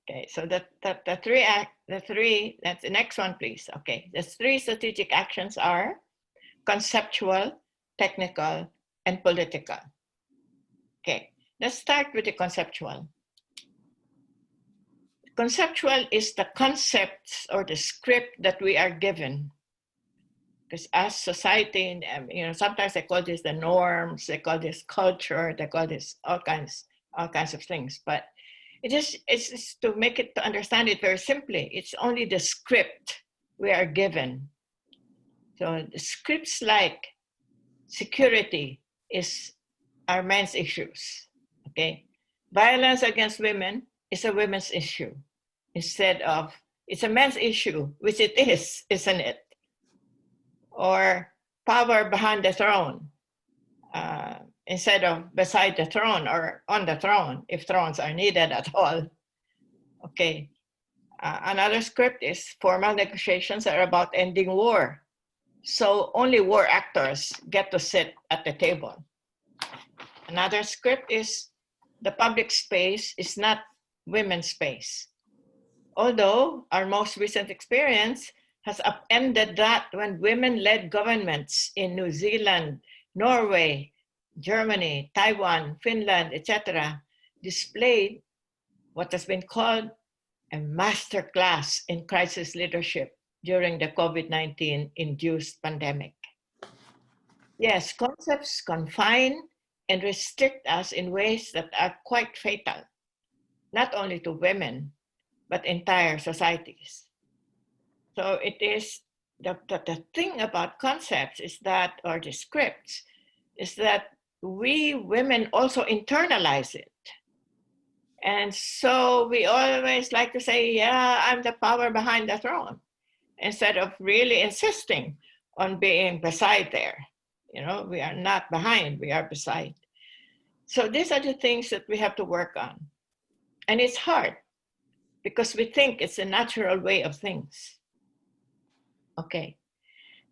Okay, so that's the next one, please. Okay, the three strategic actions are conceptual, technical, and political. Okay, let's start with the conceptual. Conceptual is the concepts or the script that we are given. Because as society, sometimes they call this the norms, they call this culture, they call this all kinds of things. But it's just to make it, to understand it very simply, it's only the script we are given. So the scripts like security are men's issues, okay? Violence against women is a women's issue instead of, it's a men's issue, which it is, isn't it? Or power behind the throne instead of beside the throne or on the throne, if thrones are needed at all. Okay. Another script is formal negotiations are about ending war. So only war actors get to sit at the table. Another script is the public space is not women's space. Although our most recent experience has upended that when women-led governments in New Zealand, Norway, Germany, Taiwan, Finland, etc., displayed what has been called a masterclass in crisis leadership during the COVID-19 induced pandemic. Yes, concepts confine and restrict us in ways that are quite fatal, not only to women, but entire societies. So it is, the thing about concepts is that, or the scripts, is that we women also internalize it. And so we always like to say, yeah, I'm the power behind the throne, instead of really insisting on being beside there. We are not behind, we are beside. So these are the things that we have to work on. And it's hard because we think it's a natural way of things. Okay.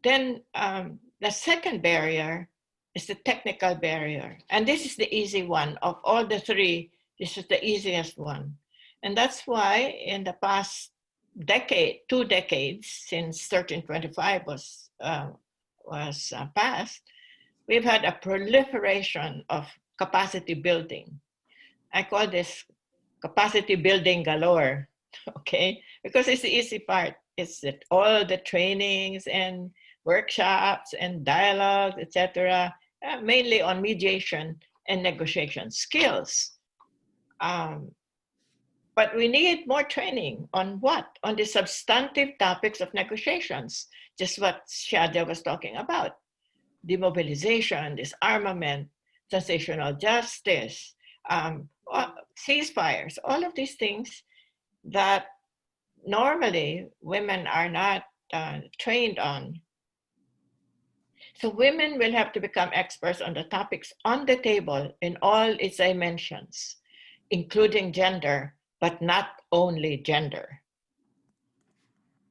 Then the second barrier is the technical barrier. And this is the easy one. Of all the three, this is the easiest one. And that's why in the past decade, 2 decades, since 1325 was passed, we've had a proliferation of capacity building. I call this capacity building galore, okay? Because it's the easy part. It's that all the trainings and workshops and dialogue, etc., mainly on mediation and negotiation skills. But we need more training on what? On the substantive topics of negotiations, just what Shadia was talking about. Demobilization, disarmament, transitional justice, ceasefires, all of these things that normally women are not trained on. So women will have to become experts on the topics on the table in all its dimensions, including gender, but not only gender.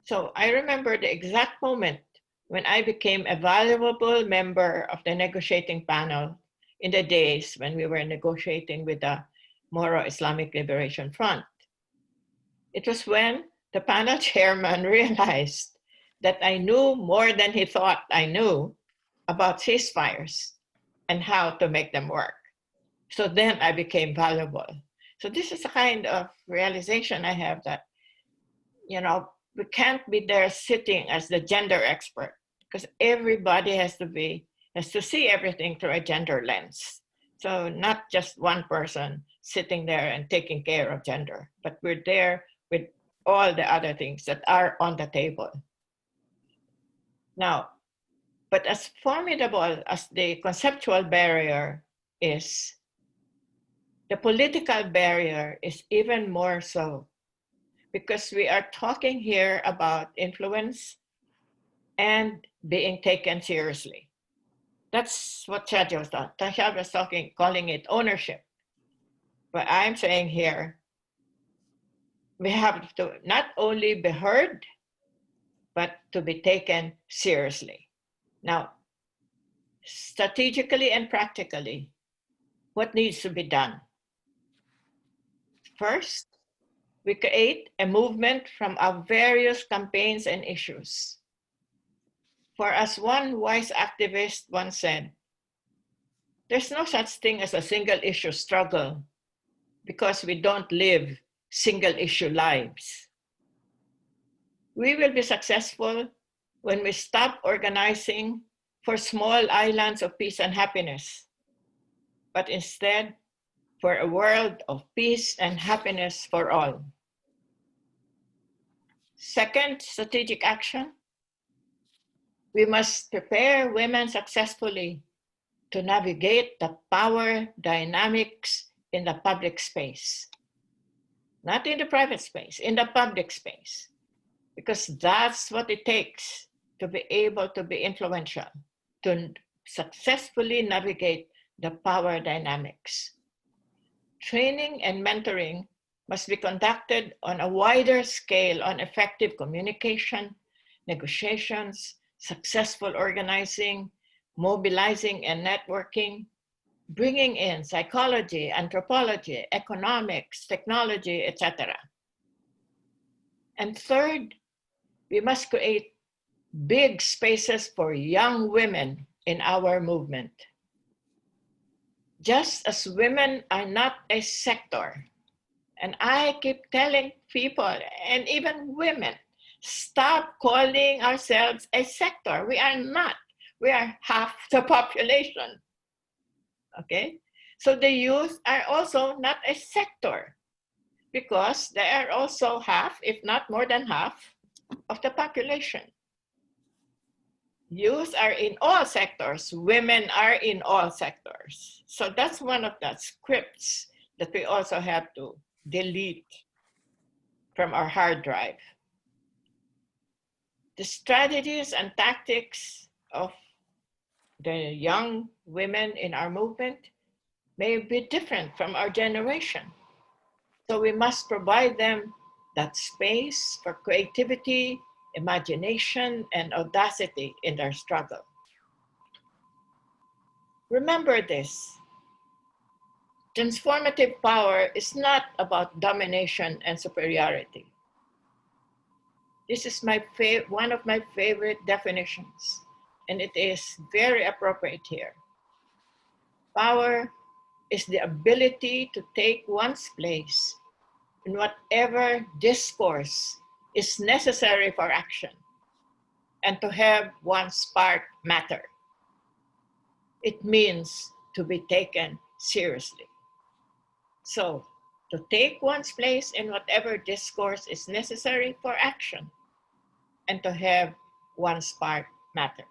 So I remember the exact moment when I became a valuable member of the negotiating panel in the days when we were negotiating with the Moro Islamic Liberation Front. It was when the panel chairman realized that I knew more than he thought I knew about ceasefires and how to make them work. So then I became valuable. So this is a kind of realization I have that, we can't be there sitting as the gender expert, because everybody has to see everything through a gender lens. So not just one person sitting there and taking care of gender, but we're there with all the other things that are on the table. Now, but as formidable as the conceptual barrier is the political barrier is even more so, because we are talking here about influence and being taken seriously. That's what Chad was talking. Chad was talking, calling it ownership. But I'm saying here, we have to not only be heard, but to be taken seriously. Now, strategically and practically, what needs to be done? First, we create a movement from our various campaigns and issues. For as one wise activist once said, there's no such thing as a single issue struggle because we don't live single issue lives. We will be successful when we stop organizing for small islands of peace and happiness, but instead for a world of peace and happiness for all. Second strategic action, we must prepare women successfully to navigate the power dynamics in the public space. Not in the private space, in the public space, because that's what it takes to be able to be influential, to successfully navigate the power dynamics. Training and mentoring must be conducted on a wider scale on effective communication, negotiations, successful organizing, mobilizing and networking, bringing in psychology, anthropology, economics, technology, etc. And third, we must create big spaces for young women in our movement. Just as women are not a sector, and I keep telling people, and even women, stop calling ourselves a sector. We are not. We are half the population. Okay? So the youth are also not a sector because they are also half, if not more than half, of the population. Youth are in all sectors. Women are in all sectors. So that's one of the scripts that we also have to delete from our hard drive. The strategies and tactics of the young women in our movement may be different from our generation. So we must provide them that space for creativity, imagination, and audacity in their struggle. Remember this, transformative power is not about domination and superiority. This is one of my favorite definitions, and it is very appropriate here. Power is the ability to take one's place in whatever discourse is necessary for action and to have one's part matter. It means to be taken seriously. So, to take one's place in whatever discourse is necessary for action and to have one's part matter.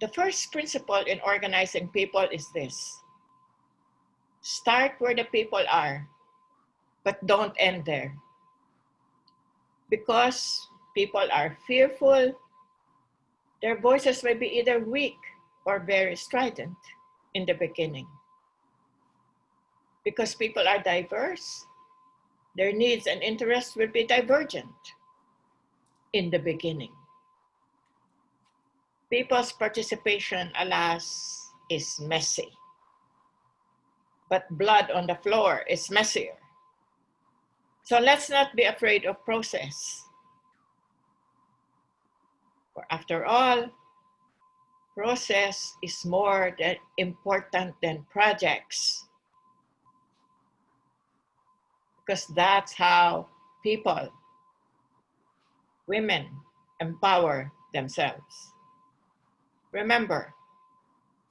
The first principle in organizing people is this: start where the people are, but don't end there. Because people are fearful, their voices may be either weak or very strident in the beginning. Because people are diverse, their needs and interests will be divergent in the beginning. People's participation, alas, is messy. But blood on the floor is messier. So let's not be afraid of process. For after all, process is more important than projects. Because that's how people, women, empower themselves. Remember,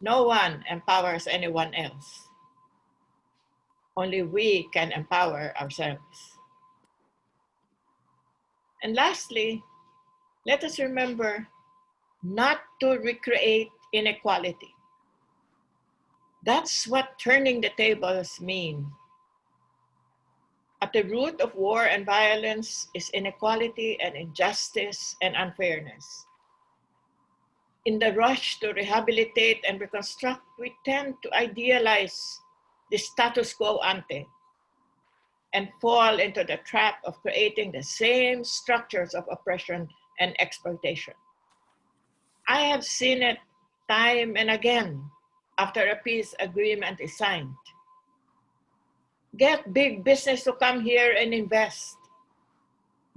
no one empowers anyone else. Only we can empower ourselves. And lastly, let us remember not to recreate inequality. That's what turning the tables mean. At the root of war and violence is inequality and injustice and unfairness. In the rush to rehabilitate and reconstruct, we tend to idealize the status quo ante and fall into the trap of creating the same structures of oppression and exploitation. I have seen it time and again after a peace agreement is signed. Get big business to come here and invest.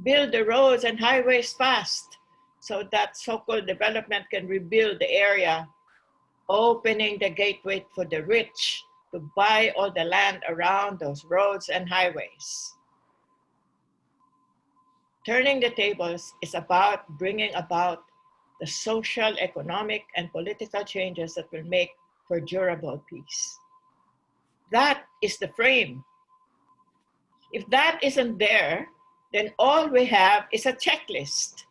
Build the roads and highways fast so that so-called development can rebuild the area, opening the gateway for the rich to buy all the land around those roads and highways. Turning the tables is about bringing about the social, economic, and political changes that will make for durable peace. That is the frame. If that isn't there, then all we have is a checklist.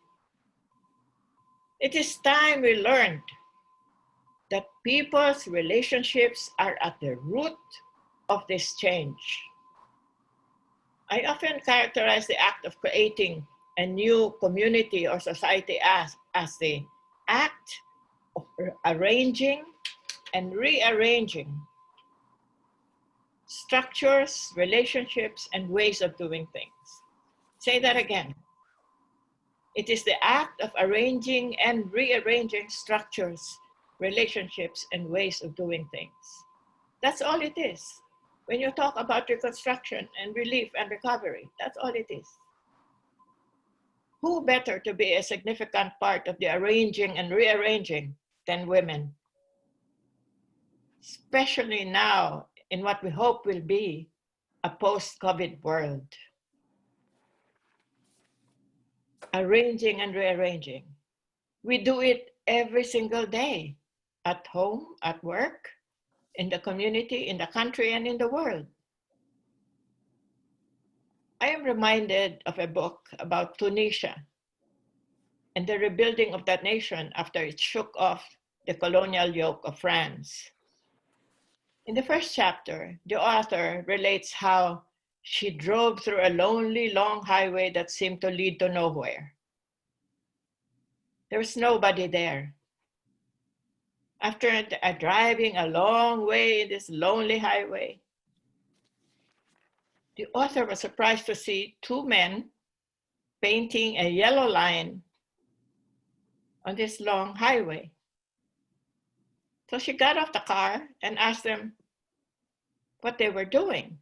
It is time we learned that people's relationships are at the root of this change. I often characterize the act of creating a new community or society as the act of arranging and rearranging structures, relationships, and ways of doing things. Say that again. It is the act of arranging and rearranging structures, relationships, and ways of doing things. That's all it is. When you talk about reconstruction and relief and recovery, that's all it is. Who better to be a significant part of the arranging and rearranging than women? Especially now in what we hope will be a post-COVID world. Arranging and rearranging. We do it every single day, at home, at work, in the community, in the country, and in the world. I am reminded of a book about Tunisia and the rebuilding of that nation after it shook off the colonial yoke of France. In the first chapter, the author relates how she drove through a lonely, long highway that seemed to lead to nowhere. There was nobody there. After driving a long way in this lonely highway, the author was surprised to see two men painting a yellow line on this long highway. So she got off the car and asked them what they were doing.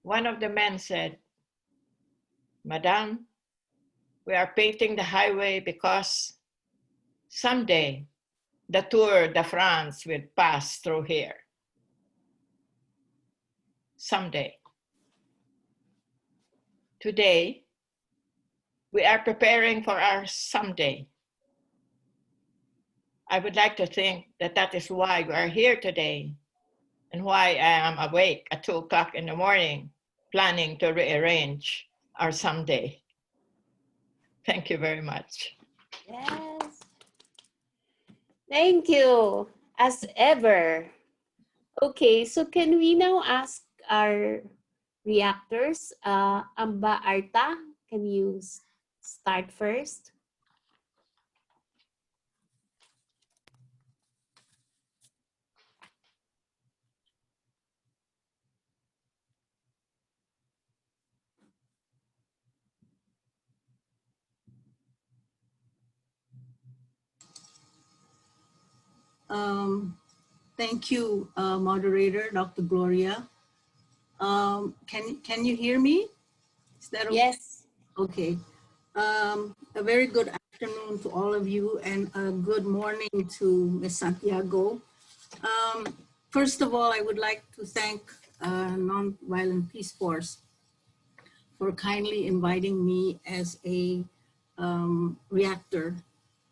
One of the men said, "Madame, we are painting the highway because someday the Tour de France will pass through here. Someday. Today, we are preparing for our someday." I would like to think that that is why we are here today and why I am awake at 2 o'clock in the morning, planning to rearrange our someday. Thank you very much. Yes. Thank you, as ever. Okay, so can we now ask our reactors? Amba Arta, can you start first? Thank you, moderator, Dr. Gloria. Can you hear me? Is that okay? Yes. Okay. A very good afternoon to all of you and a good morning to Ms. Santiago. First of all, I would like to thank Nonviolent Peace Force for kindly inviting me as a reactor.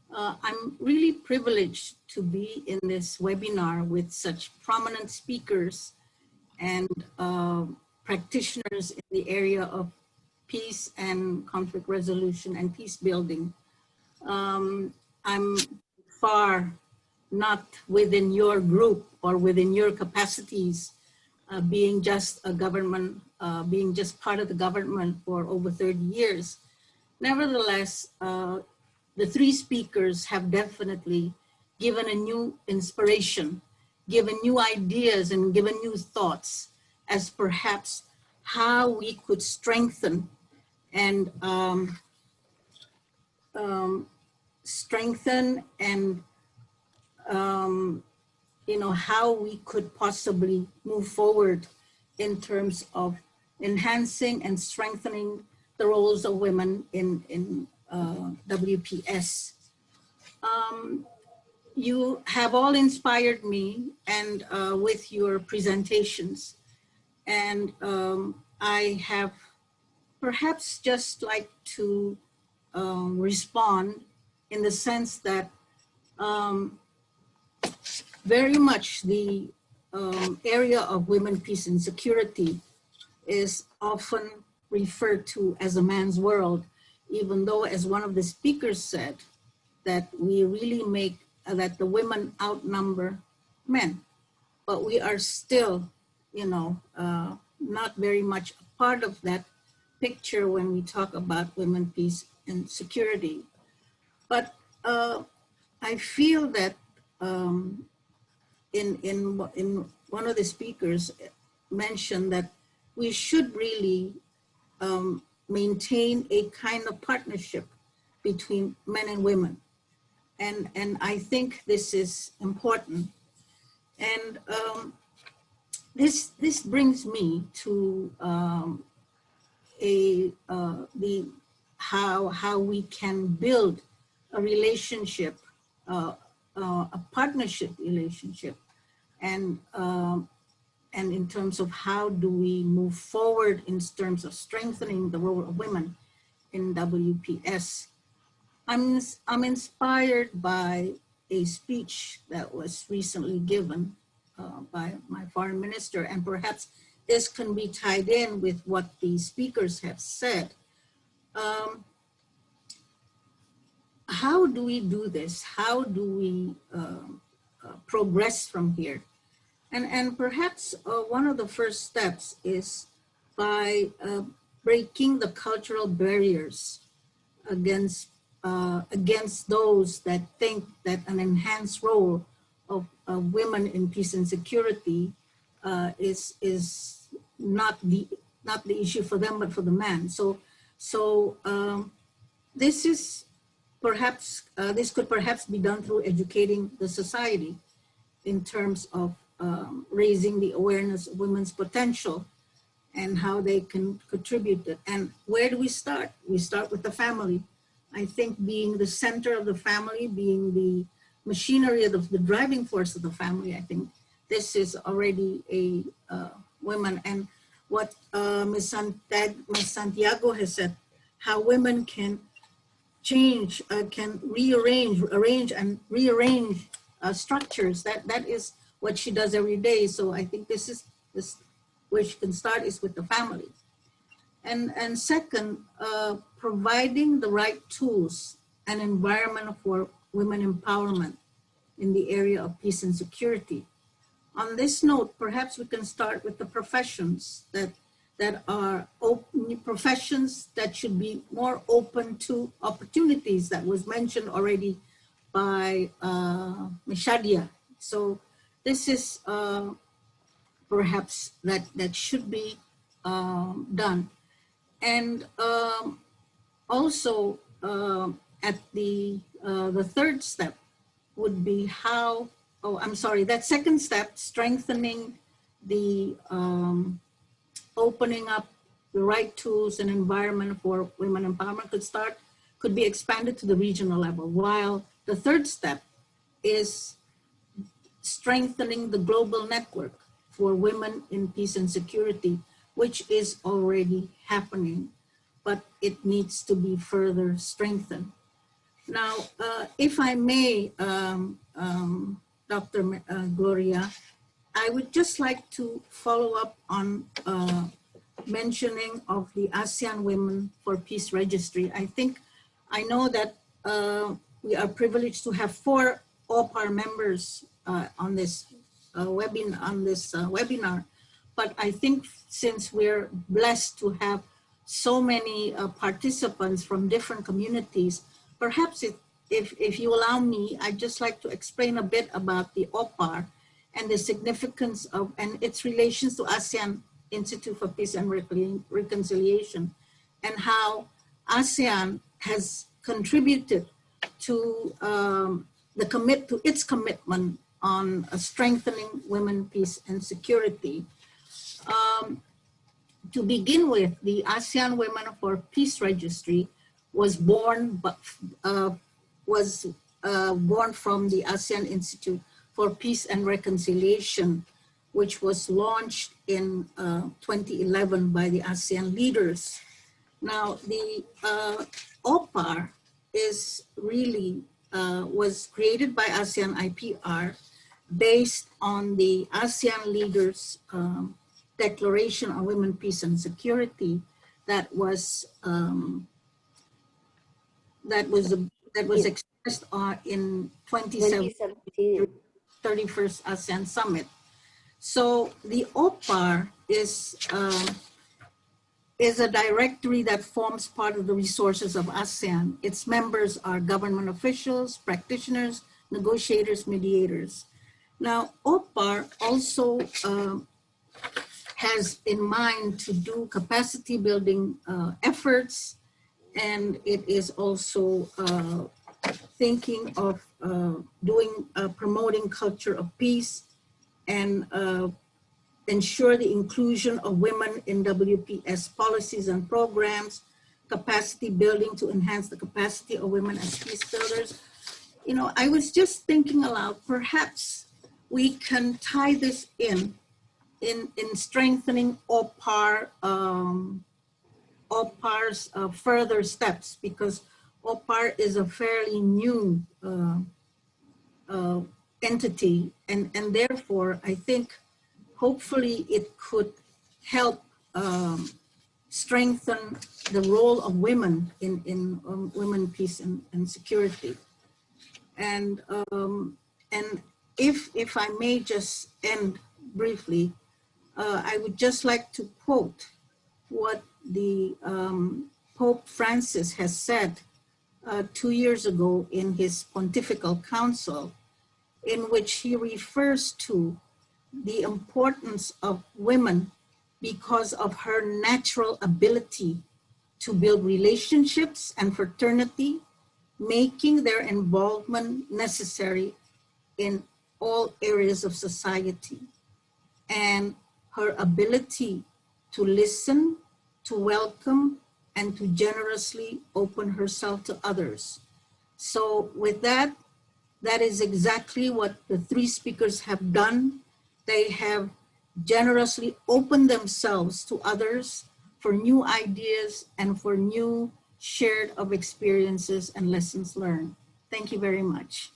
I'm really privileged to be in this webinar with such prominent speakers and practitioners in the area of peace and conflict resolution and peace building. I'm far not within your group or within your capacities, being just a government, being just part of the government for over 30 years. Nevertheless, the three speakers have definitely given a new inspiration, given new ideas and given new thoughts as perhaps how we could strengthen and you know, how we could possibly move forward in terms of enhancing and strengthening the roles of women in WPS. You have all inspired me and with your presentations. And I have perhaps just like to respond in the sense that very much the area of women, peace, and security is often referred to as a man's world, even though, as one of the speakers said, that we really make, that the women outnumber men, but we are still, you know, not very much a part of that picture when we talk about women, peace, and security. But I feel that in one of the speakers mentioned that we should really maintain a kind of partnership between men and women. And I think this is important. And this brings me to how we can build a relationship, a partnership relationship, and in terms of how do we move forward in terms of strengthening the role of women in WPS. I'm inspired by a speech that was recently given by my foreign minister, and perhaps this can be tied in with what the speakers have said. How do we do this? How do we progress from here? And perhaps one of the first steps is by breaking the cultural barriers against those that think that an enhanced role of women in peace and security is not the issue for them, but for the man. So this is perhaps this could perhaps be done through educating the society in terms of raising the awareness of women's potential and how they can contribute it. And where do we start? We start with the family. I think being the center of the family, being the machinery of the driving force of the family, I think this is already a women. And what Ms. Santiago has said, how women can change, can arrange and rearrange structures. That is what she does every day. So I think this where she can start is with the family. And second, providing the right tools and environment for women empowerment in the area of peace and security. On this note, perhaps we can start with the professions that are professions that should be more open to opportunities that was mentioned already by Ms. Shadia. So this is perhaps that should be done. And also at the third step would be how, that second step, strengthening the opening up the right tools and environment for women empowerment could be expanded to the regional level, while the third step is strengthening the global network for women in peace and security, which is already happening, but it needs to be further strengthened. Now, if I may, Dr. Gloria, I would just like to follow up on mentioning of the ASEAN Women for Peace Registry. I know that we are privileged to have 4 OPAR members on this webinar, but I think since we're blessed to have so many participants from different communities, perhaps if you allow me, I'd just like to explain a bit about the OPAR and the significance of and its relations to ASEAN Institute for Peace and Reconciliation, and how ASEAN has contributed to its commitment on strengthening women, peace, and security. To begin with, the ASEAN Women for Peace Registry was born from the ASEAN Institute for Peace and Reconciliation, which was launched in 2011 by the ASEAN leaders. Now, the OPAR is really was created by ASEAN IPR based on the ASEAN leaders' Declaration on Women, Peace, and Security that was expressed in 2017 31st ASEAN Summit. So the OPAR is a directory that forms part of the resources of ASEAN. Its members are government officials, practitioners, negotiators, mediators. Now, OPAR also has in mind to do capacity building efforts, and it is also thinking of promoting culture of peace and ensure the inclusion of women in WPS policies and programs, capacity building to enhance the capacity of women as peace builders. You know, I was just thinking aloud, perhaps we can tie this in strengthening OPAR's further steps, because OPAR is a fairly new entity, and therefore I think hopefully it could help strengthen the role of women in women, peace, and security. And if I may just end briefly, I would just like to quote what the Pope Francis has said 2 years ago in his Pontifical Council, in which he refers to the importance of women because of her natural ability to build relationships and fraternity, making their involvement necessary in all areas of society, and her ability to listen, to welcome, and to generously open herself to others. So with that, that is exactly what the three speakers have done. They have generously opened themselves to others for new ideas and for new shared of experiences and lessons learned. Thank you very much.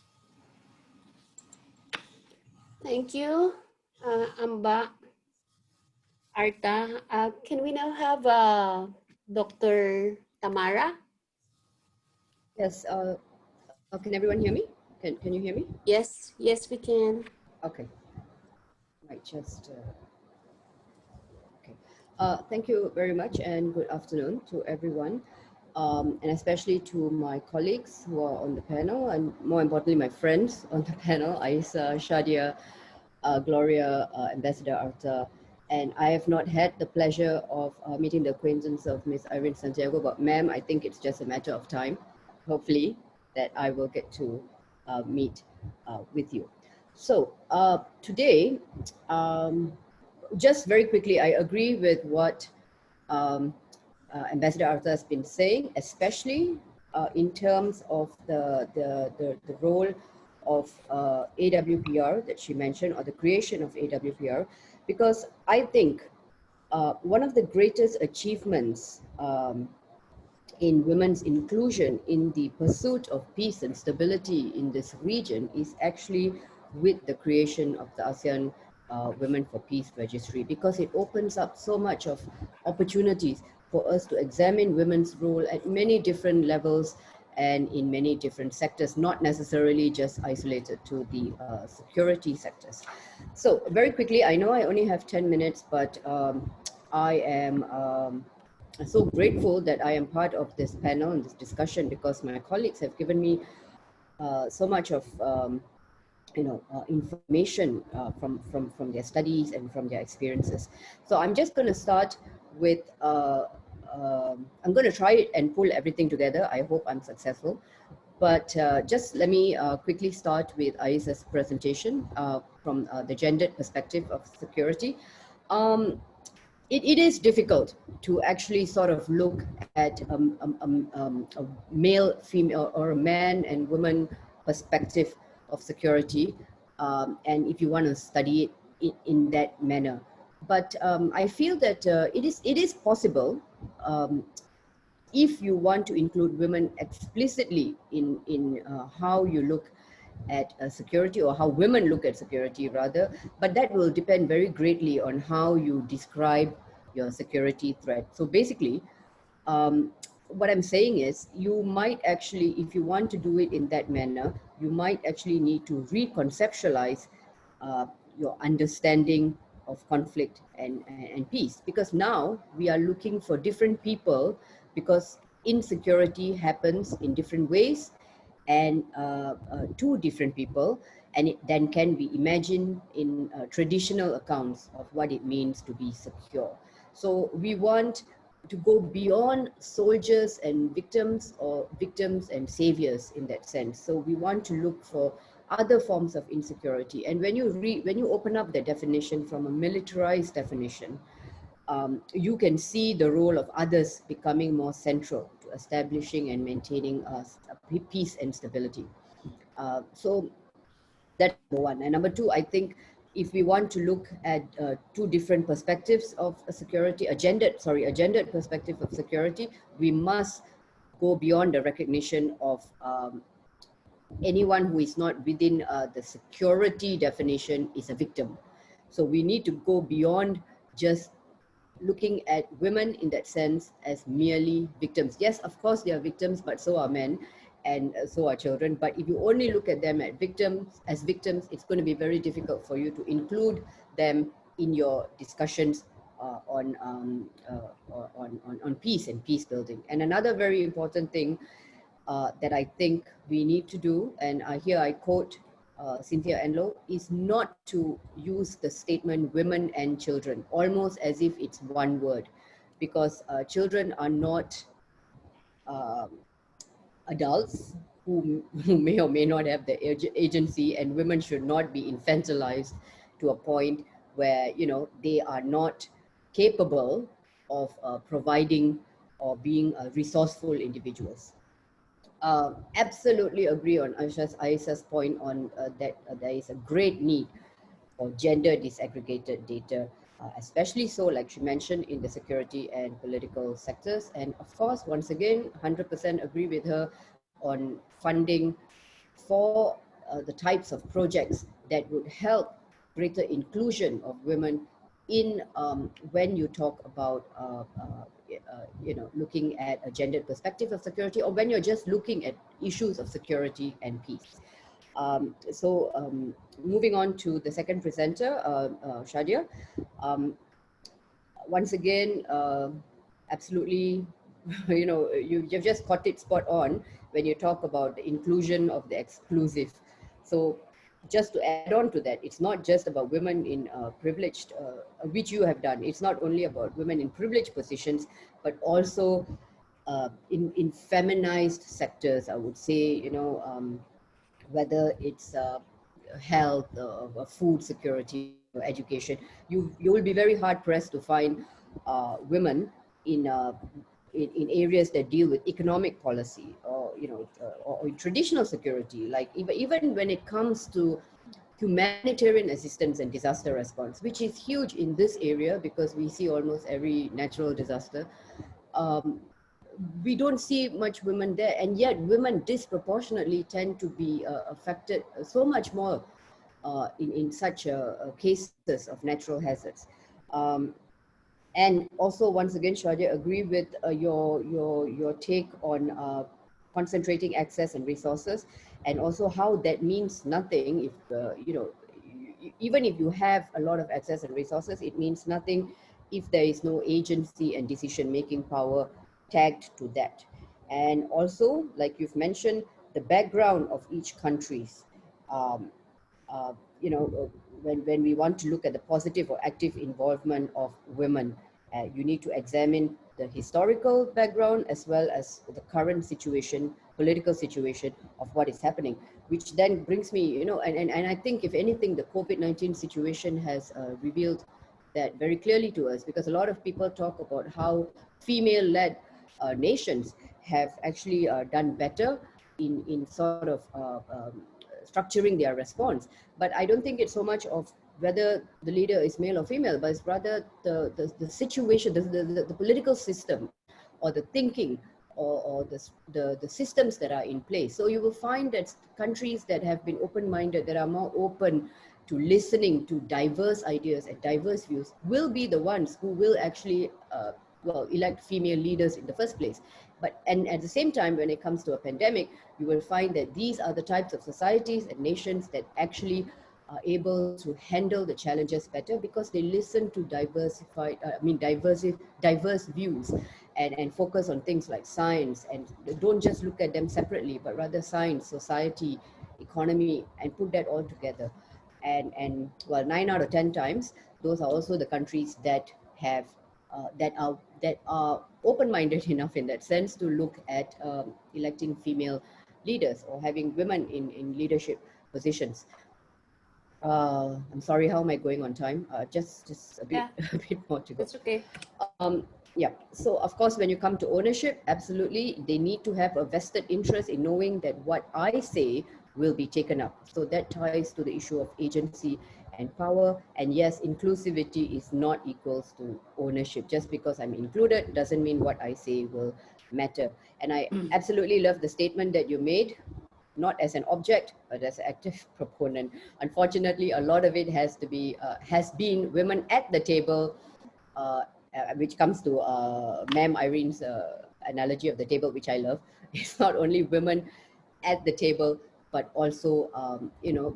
Thank you, Amba, Arta. Can we now have Dr. Tamara? Yes, can everyone hear me? Can you hear me? Yes, yes, we can. Okay. Might just, okay. Thank you very much and good afternoon to everyone. And especially to my colleagues who are on the panel, and more importantly, my friends on the panel, Aisa, Shadia, Gloria, Ambassador Arta. And I have not had the pleasure of meeting the acquaintance of Ms. Irene Santiago, but ma'am, I think it's just a matter of time, hopefully, that I will get to meet with you. So today, just very quickly, I agree with what Ambassador Arta has been saying, especially in terms of the role of AWPR that she mentioned, or the creation of AWPR, because I think one of the greatest achievements in women's inclusion in the pursuit of peace and stability in this region is actually with the creation of the ASEAN Women for Peace Registry, because it opens up so much of opportunities for us to examine women's role at many different levels and in many different sectors, not necessarily just isolated to the security sectors. So very quickly, I know I only have 10 minutes, but I am so grateful that I am part of this panel and this discussion, because my colleagues have given me so much of information from their studies and from their experiences. So I'm just going to start with, I'm going to try and pull everything together. I hope I'm successful. But just let me quickly start with Aisa's presentation from the gendered perspective of security. It is difficult to actually sort of look at a male, female, or a man and woman perspective of security, and if you want to study it in that manner. But I feel that it is possible if you want to include women explicitly in how you look at security, or how women look at security rather, but that will depend very greatly on how you describe your security threat. So basically, what I'm saying is, you might actually, if you want to do it in that manner, you might actually need to reconceptualize your understanding of conflict and peace, because now we are looking for different people, because insecurity happens in different ways and to different people, and it then can be imagined in traditional accounts of what it means to be secure. So we want to go beyond soldiers and victims, or victims and saviors in that sense. So we want to look for other forms of insecurity. And when you open up the definition from a militarized definition, you can see the role of others becoming more central to establishing and maintaining peace and stability. So that's number one. And number two, I think if we want to look at two different perspectives of security, a gendered perspective of security, we must go beyond the recognition of anyone who is not within the security definition is a victim. So we need to go beyond just looking at women in that sense as merely victims. Yes, of course they are victims, but so are men, and so are children. But if you only look at them as victims, it's going to be very difficult for you to include them in your discussions on peace and peace building. And another very important thing that I think we need to do, and here I quote Cynthia Enlow, is not to use the statement women and children almost as if it's one word, because children are not adults who may or may not have the agency, and women should not be infantilized to a point where they are not capable of providing or being resourceful individuals. Absolutely agree on Aisha's point on that there is a great need for gender disaggregated data, especially so, like she mentioned, in the security and political sectors. And of course, once again, 100% agree with her on funding for the types of projects that would help greater inclusion of women in when you talk about looking at a gendered perspective of security, or when you're just looking at issues of security and peace. Moving on to the second presenter, Shadia. Once again, absolutely, you've just got it spot on when you talk about the inclusion of the exclusive. So just to add on to that, it's not just about women in privileged, which you have done. It's not only about women in privileged positions, but also in feminized sectors, I would say, whether it's health, food security, or education. You will be very hard pressed to find women in areas that deal with economic policy, or or in traditional security, like even when it comes to humanitarian assistance and disaster response, which is huge in this area because we see almost every natural disaster. We don't see much women there, and yet women disproportionately tend to be affected so much more in such cases of natural hazards. And also, once again, Shadia, agree with your take on concentrating access and resources, and also how that means nothing if, even if you have a lot of access and resources, it means nothing if there is no agency and decision-making power tagged to that. And also, like you've mentioned, the background of each country's, um, uh, when we want to look at the positive or active involvement of women, you need to examine the historical background as well as the current situation, political situation of what is happening, which then brings me, and I think if anything, the COVID-19 situation has revealed that very clearly to us, because a lot of people talk about how female-led nations have actually done better in sort of structuring their response. But I don't think it's so much of whether the leader is male or female, but it's rather the situation, the political system or the thinking or the systems that are in place. So you will find that countries that have been open-minded, that are more open to listening to diverse ideas and diverse views, will be the ones who will actually elect female leaders in the first place. And at the same time, when it comes to a pandemic, you will find that these are the types of societies and nations that actually are able to handle the challenges better because they listen to diverse views and focus on things like science, and don't just look at them separately, but rather science, society, economy, and put that all together. And well, 9 out of 10 times, those are also the countries that have that are open-minded enough in that sense to look at electing female leaders or having women in leadership positions. I'm sorry, how am I going on time? Just a bit, Yeah, a bit more to go. that's okay. Yeah, so of course, when you come to ownership, absolutely, they need to have a vested interest in knowing that what I say will be taken up. So that ties to the issue of agency and power. And yes, inclusivity is not equals to ownership. Just because I'm included doesn't mean what I say will matter. And I absolutely love the statement that you made, not as an object, but as an active proponent. Unfortunately, a lot of it has been women at the table, which comes to Ma'am Irene's analogy of the table, which I love. It's not only women at the table, but also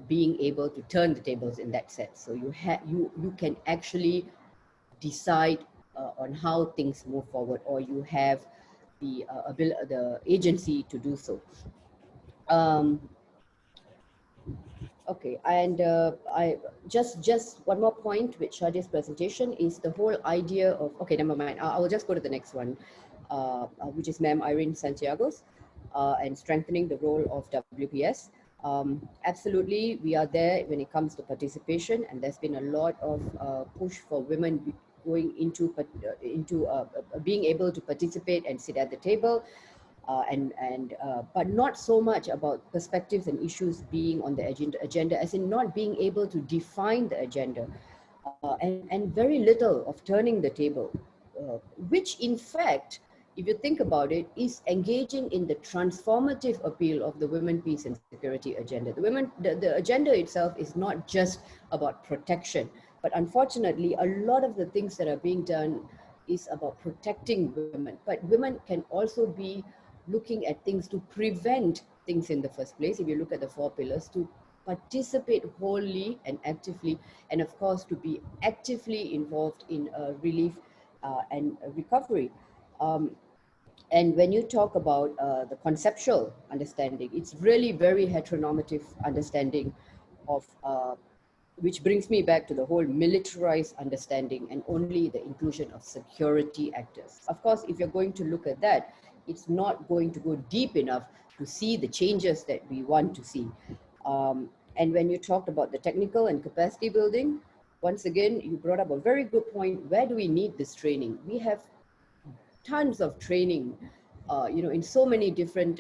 being able to turn the tables in that sense. So you can actually decide on how things move forward, or you have the agency to do so. Okay, and I just one more point with Shadia's presentation is the whole idea of, okay, never mind, I'll just go to the next one, which is Ma'am Irene Santiago's, and strengthening the role of WPS. Absolutely, we are there when it comes to participation, and there's been a lot of push for women going into being able to participate and sit at the table. But not so much about perspectives and issues being on the agenda, as in not being able to define the agenda, and very little of turning the table, which in fact, if you think about it, is engaging in the transformative appeal of the Women, Peace and Security agenda. The agenda itself is not just about protection, but unfortunately, a lot of the things that are being done is about protecting women. But women can also be looking at things to prevent things in the first place. If you look at the 4 pillars, to participate wholly and actively, and of course to be actively involved in relief and recovery. And when you talk about the conceptual understanding, it's really very heteronormative understanding of which brings me back to the whole militarized understanding and only the inclusion of security actors. Of course, if you're going to look at that, it's not going to go deep enough to see the changes that we want to see. And when you talked about the technical and capacity building, once again, you brought up a very good point. Where do we need this training? We have tons of training, in so many different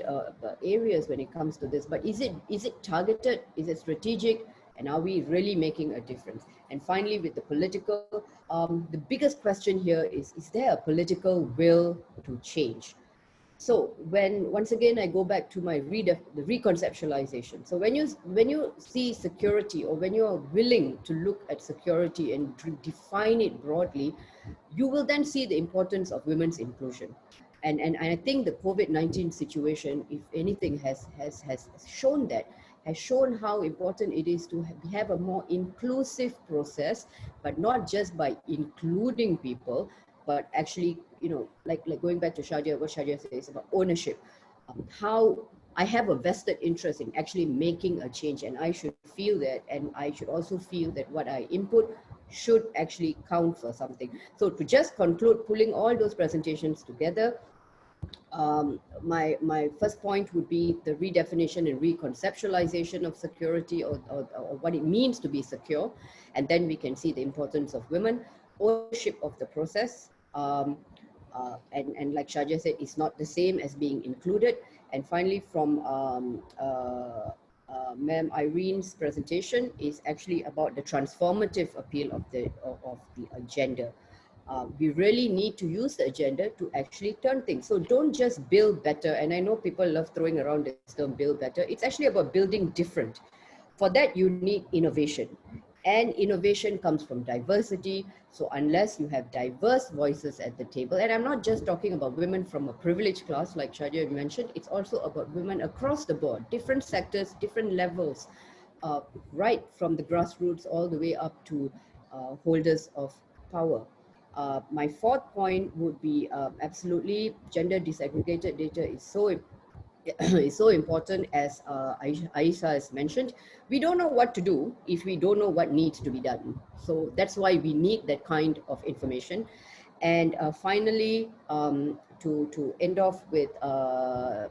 areas when it comes to this. But is it targeted? Is it strategic? And are we really making a difference? And finally, with the political, the biggest question here is there a political will to change? So once again, I go back to my the reconceptualization. So when you see security, or when you are willing to look at security and define it broadly, you will then see the importance of women's inclusion. And I think the COVID-19 situation, if anything, has shown that, has shown how important it is to have a more inclusive process, but not just by including people, but actually, you know, like going back to Shadia, what Shadia says about ownership, how I have a vested interest in actually making a change, and I should feel that, and I should also feel that what I input should actually count for something. So to just conclude, pulling all those presentations together, my first point would be the redefinition and reconceptualization of security, or what it means to be secure. And then we can see the importance of women, ownership of the process. And like Shaja said, it's not the same as being included. And finally, from Ma'am Irene's presentation, is actually about the transformative appeal of the agenda. We really need to use the agenda to actually turn things. So don't just build better. And I know people love throwing around this term build better. It's actually about building different. For that, you need innovation. And innovation comes from diversity. So unless you have diverse voices at the table, and I'm not just talking about women from a privileged class, like Shadia mentioned, it's also about women across the board, different sectors, different levels, right from the grassroots all the way up to holders of power. My fourth point would be absolutely gender disaggregated data is so is so important, as Aisha has mentioned. We don't know what to do if we don't know what needs to be done. So that's why we need that kind of information. And finally, to end off with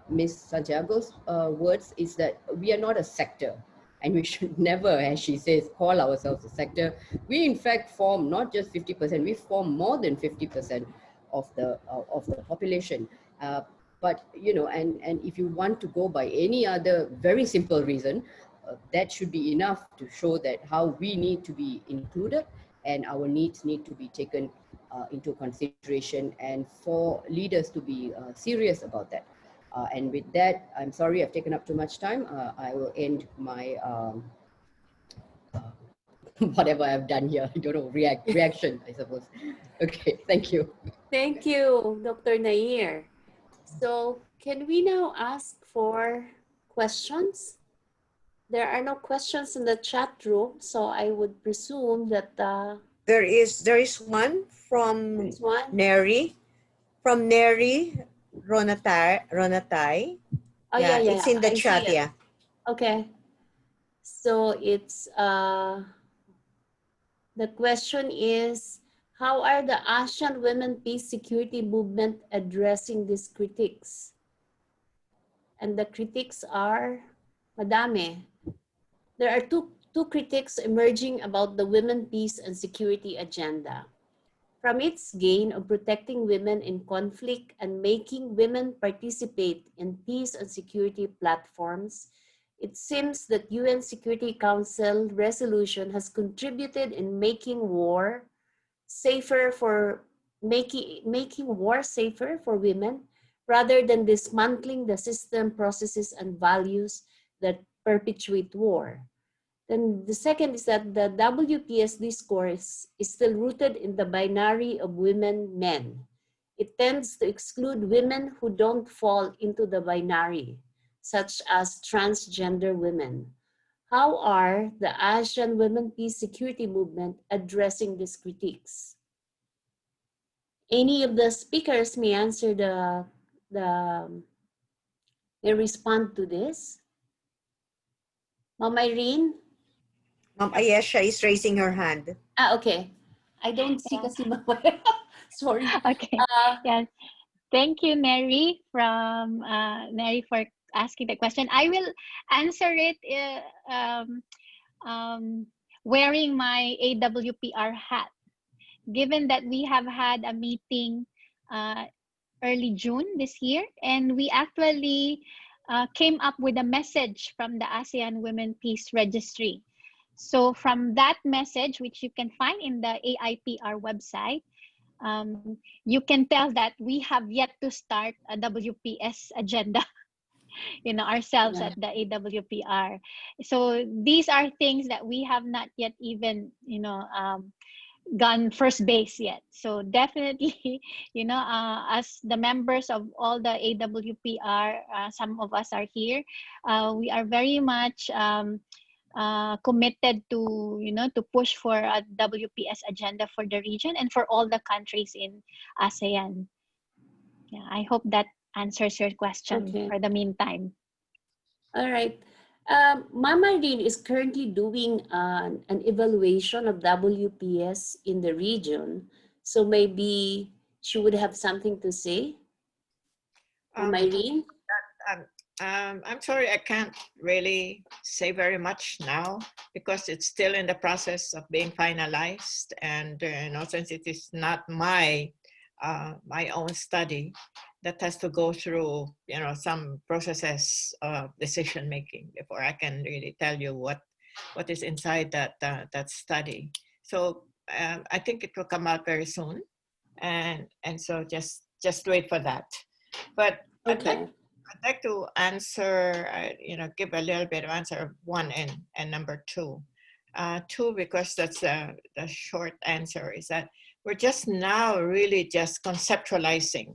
Ms. Santiago's words, is that we are not a sector. And we should never, as she says, call ourselves a sector. We in fact form not just 50%, we form more than 50% of the population. But you know, and if you want to go by any other very simple reason, that should be enough to show that how we need to be included and our needs need to be taken into consideration, and for leaders to be serious about that. And with that, I'm sorry I've taken up too much time. I will end my whatever I've done here. I don't know, reaction, I suppose. Okay, thank you. Thank you, Dr. Nair. So can we now ask for questions? There are no questions in the chat room, so I would presume that there is one from Neri, Ronatai. Oh Yeah, yeah, it's in the I chat. see it. Yeah. Okay. So it's the question is, how are the ASEAN Women Peace Security Movement addressing these critiques? And the critiques are madami. There are two critiques emerging about the women peace and security agenda. From its gain of protecting women in conflict and making women participate in peace and security platforms, it seems that UN Security Council resolution has contributed in making war safer for making war safer for women, rather than dismantling the system, processes, and values that perpetuate war. Then the second is that the WPS discourse is still rooted in the binary of women, men. It tends to exclude women who don't fall into the binary, such as transgender women. How are the ASEAN Women Peace Security Movement addressing these critiques? Any of the speakers may answer may respond to this. Ma'am Irene? Ma'am Ayesha is raising her hand. Okay. I don't see kasi Mama. Sorry. Okay. Yes. Thank you, Mary, for asking the question. I will answer it wearing my AWPR hat. Given that we have had a meeting early June this year, and we actually came up with a message from the ASEAN Women Peace Registry. So from that message, which you can find in the AIPR website, you can tell that we have yet to start a WPS agenda, ourselves at the AWPR. So these are things that we have not yet even, gone first base yet. So definitely, you know, as the members of all the AWPR, some of us are here. We are very much committed to, you know, to push for a WPS agenda for the region and for all the countries in ASEAN. Yeah, I hope that answers your question for the meantime. All right. Mama Rin is currently doing an evaluation of WPS in the region. So maybe she would have something to say. Mama Rin? I'm sorry, I can't really say very much now because it's still in the process of being finalized. And you know, since it is not my my own study, that has to go through, you know, some processes of decision making before I can really tell you what is inside that that study. So I think it will come out very soon, and so just wait for that. But I'd like to answer, you know, give a little bit of answer of one and number two. Two, because that's the short answer, is that we're just now really just conceptualizing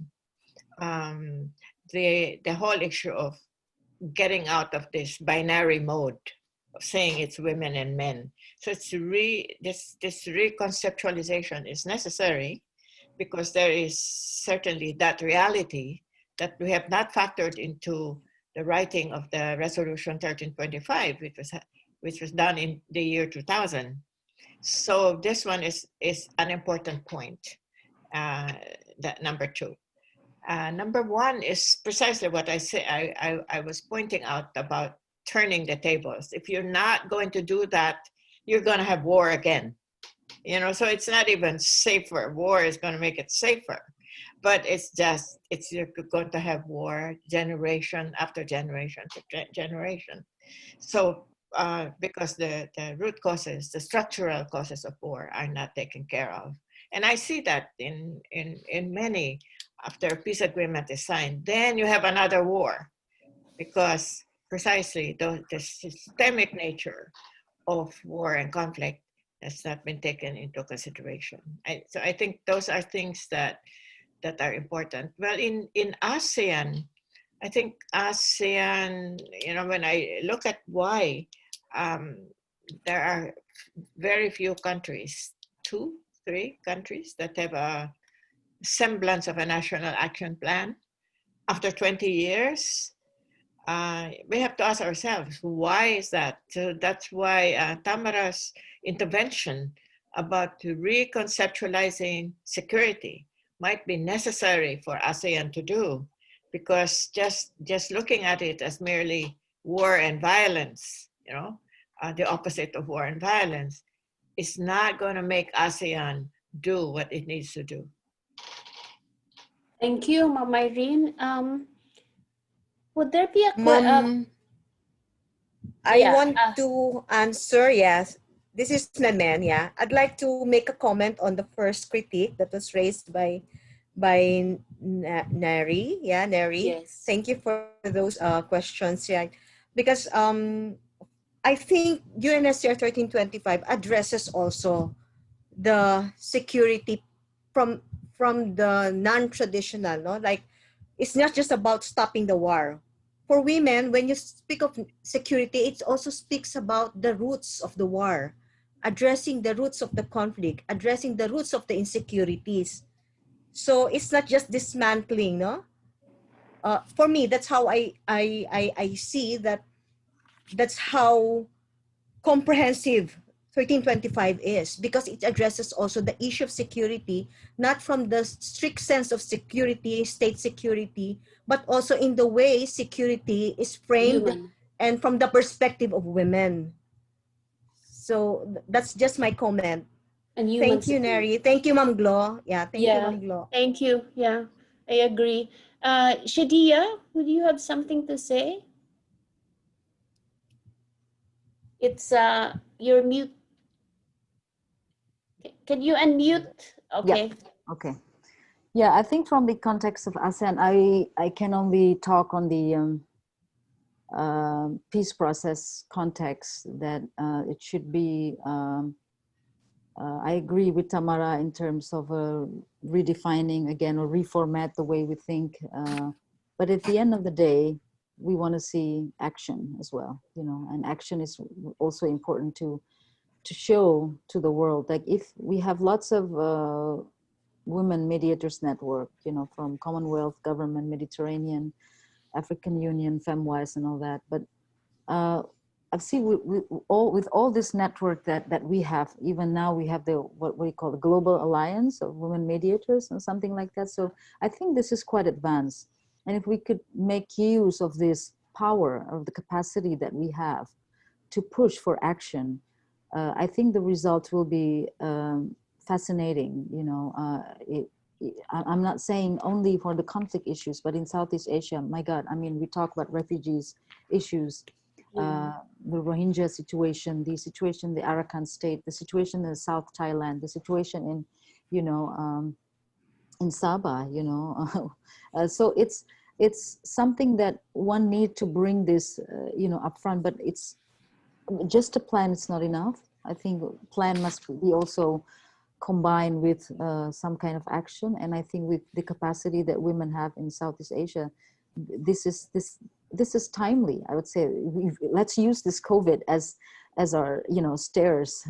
the whole issue of getting out of this binary mode of saying it's women and men. So it's this reconceptualization is necessary because there is certainly that reality that we have not factored into the writing of the resolution 1325, which was done in the year 2000. So this one is an important point, that number two. Number one is precisely what I say. I was pointing out about turning the tables. If you're not going to do that, you're going to have war again. You know, so it's not even safer. War is going to make it safer, but it's you're going to have war generation after generation to generation. So because the root causes, the structural causes of war are not taken care of. And I see that in many, after a peace agreement is signed, then you have another war because precisely the systemic nature of war and conflict has not been taken into consideration. So I think those are things that are important. Well, in ASEAN, I think ASEAN, you know, when I look at why, there are very few countries, 2, 3 countries that have a semblance of a national action plan. After 20 years, we have to ask ourselves, why is that? So that's why Tamara's intervention about reconceptualizing security might be necessary for ASEAN to do, because just looking at it as merely war and violence, you know, the opposite of war and violence, is not going to make ASEAN do what it needs to do. Thank you, Mama Irene. Would there be a Mom, I want to answer, yes. This is Namen, yeah. I'd like to make a comment on the first critique that was raised by Neri. Yeah, Neri. Yes. Thank you for those questions, yeah. Because I think UNSCR 1325 addresses also the security from the non-traditional, no? Like, it's not just about stopping the war. For women, when you speak of security, it also speaks about the roots of the war, addressing the roots of the conflict, addressing the roots of the insecurities. So it's not just dismantling, no? For me, that's how I see that. That's how comprehensive 1325 is, because it addresses also the issue of security, not from the strict sense of security, state security, but also in the way security is framed and from the perspective of women. So that's just my comment. And thank you, Neri. Thank you, Ma'am Glo. Yeah, thank you, Ma'am Glo. Thank you. Yeah, I agree. Shadia, would you have something to say? It's you're mute. Can you unmute? Okay. Yeah. Okay. Yeah, I think from the context of ASEAN, I can only talk on the peace process context, that it should be I agree with Tamara in terms of redefining again or reformat the way we think. But at the end of the day, we want to see action as well, you know, and action is also important to show to the world. Like if we have lots of women mediators network, you know, from Commonwealth, government, Mediterranean, African Union, FemWise and all that. But I've seen with all this network that we have, even now we have the, what we call the Global Alliance of Women Mediators and something like that. So I think this is quite advanced. And if we could make use of this power, of the capacity that we have to push for action, I think the results will be fascinating. You know, I'm not saying only for the conflict issues, but in Southeast Asia, my God, I mean, we talk about refugees issues, the Rohingya situation, the situation in the Arakan state, the situation in South Thailand, the situation in, you know, in Sabah, you know. So it's something that one need to bring this, you know, up front, but it's just a plan, it's not enough. I think plan must be also combined with some kind of action. And I think with the capacity that women have in Southeast Asia, this is timely. I would say let's use this COVID as our, you know, stairs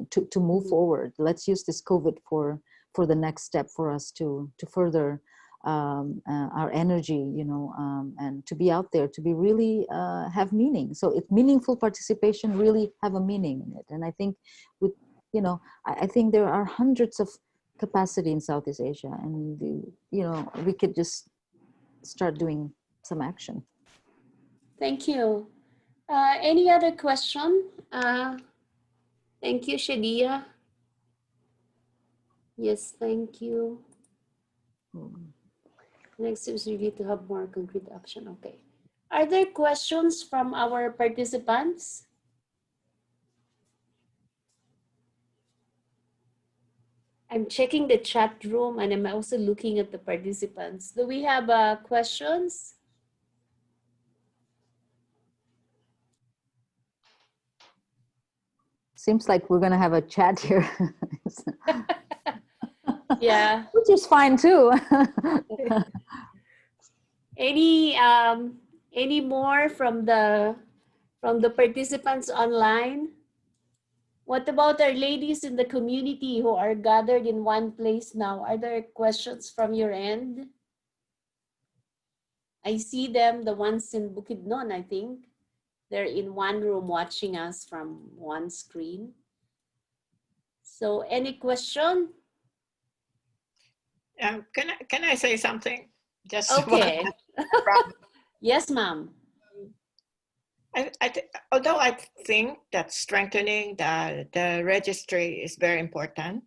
to move forward. Let's use this COVID for the next step for us to further our energy, you know, and to be out there, to be really have meaning. So if meaningful participation really have a meaning in it. And I think with, you know, I think there are hundreds of capacity in Southeast Asia, and you know, we could just start doing some action. Thank you. Any other question? Thank you, Shadia. Yes, thank you. Next is really to have more concrete action. Okay. Are there questions from our participants? I'm checking the chat room and I'm also looking at the participants. Do we have questions? Seems like we're gonna have a chat here. Yeah. Which is fine too. Any more from the participants online? What about our ladies in the community who are gathered in one place now? Are there questions from your end? I see them, the ones in Bukidnon, I think. They're in one room watching us from one screen. So any question? Can I say something? Just okay. Yes, ma'am. Although I think that strengthening the registry is very important,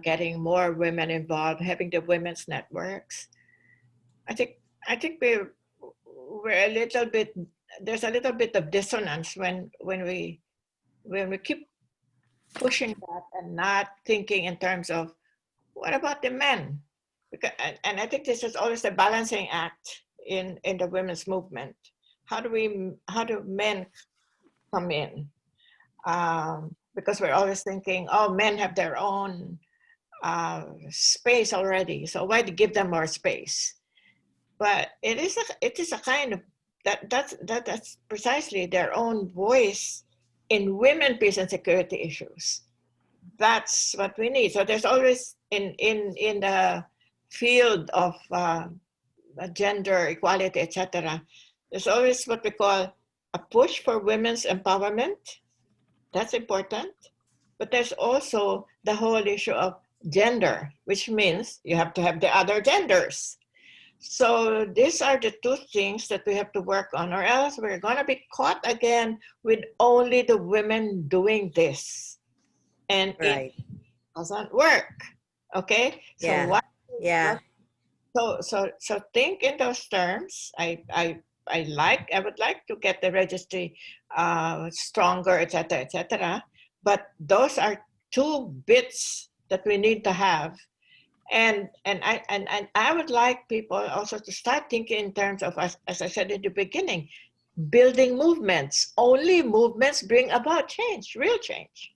getting more women involved, having the women's networks. I think we're a little bit, there's a little bit of dissonance when we keep pushing that and not thinking in terms of what about the men? Because, and I think this is always a balancing act in the women's movement. How do men come in? Because we're always thinking, oh, men have their own space already, so why give them more space? But it is a kind of that's precisely their own voice in women, peace and security issues. That's what we need. So there's always in the field of gender equality, etc. There's always what we call a push for women's empowerment. That's important. But there's also the whole issue of gender, which means you have to have the other genders. So these are the two things that we have to work on, or else we're going to be caught again with only the women doing this. And right. it doesn't work. Okay? So So think in those terms. I would like to get the registry stronger, etc., etc. But those are two bits that we need to have, and I would like people also to start thinking in terms of, as I said in the beginning, building movements. Only movements bring about change, real change.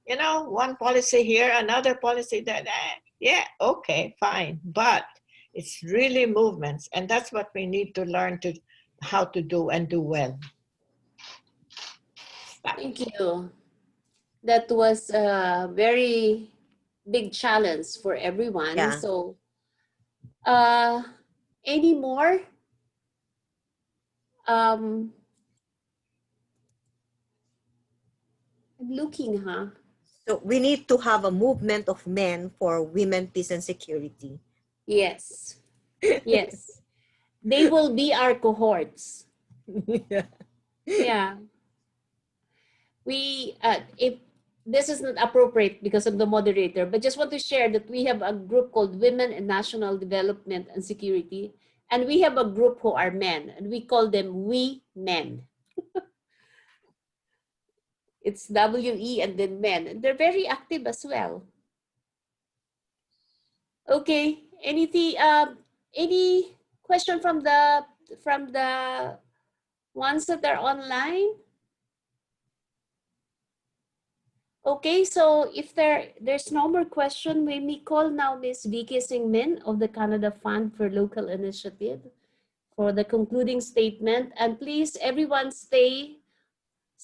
you know, one policy here, another policy there. Yeah, okay, fine. But it's really movements. And that's what we need to learn to how to do and do well. Thank you. That was a very big challenge for everyone. Yeah. So, any more? I'm looking, huh? So we need to have a movement of men for women, peace, and security. Yes. Yes. They will be our cohorts. Yeah. Yeah. We, if this is not appropriate because of the moderator, but just want to share that we have a group called Women in National Development and Security. And we have a group who are men, and we call them We Men. It's WE and then men. And they're very active as well. Okay. Anything, any question from the ones that are online? Okay, so if there's no more question, may we call now Ms. Vicky Singh Min of the Canada Fund for Local Initiative for the concluding statement. And please, everyone stay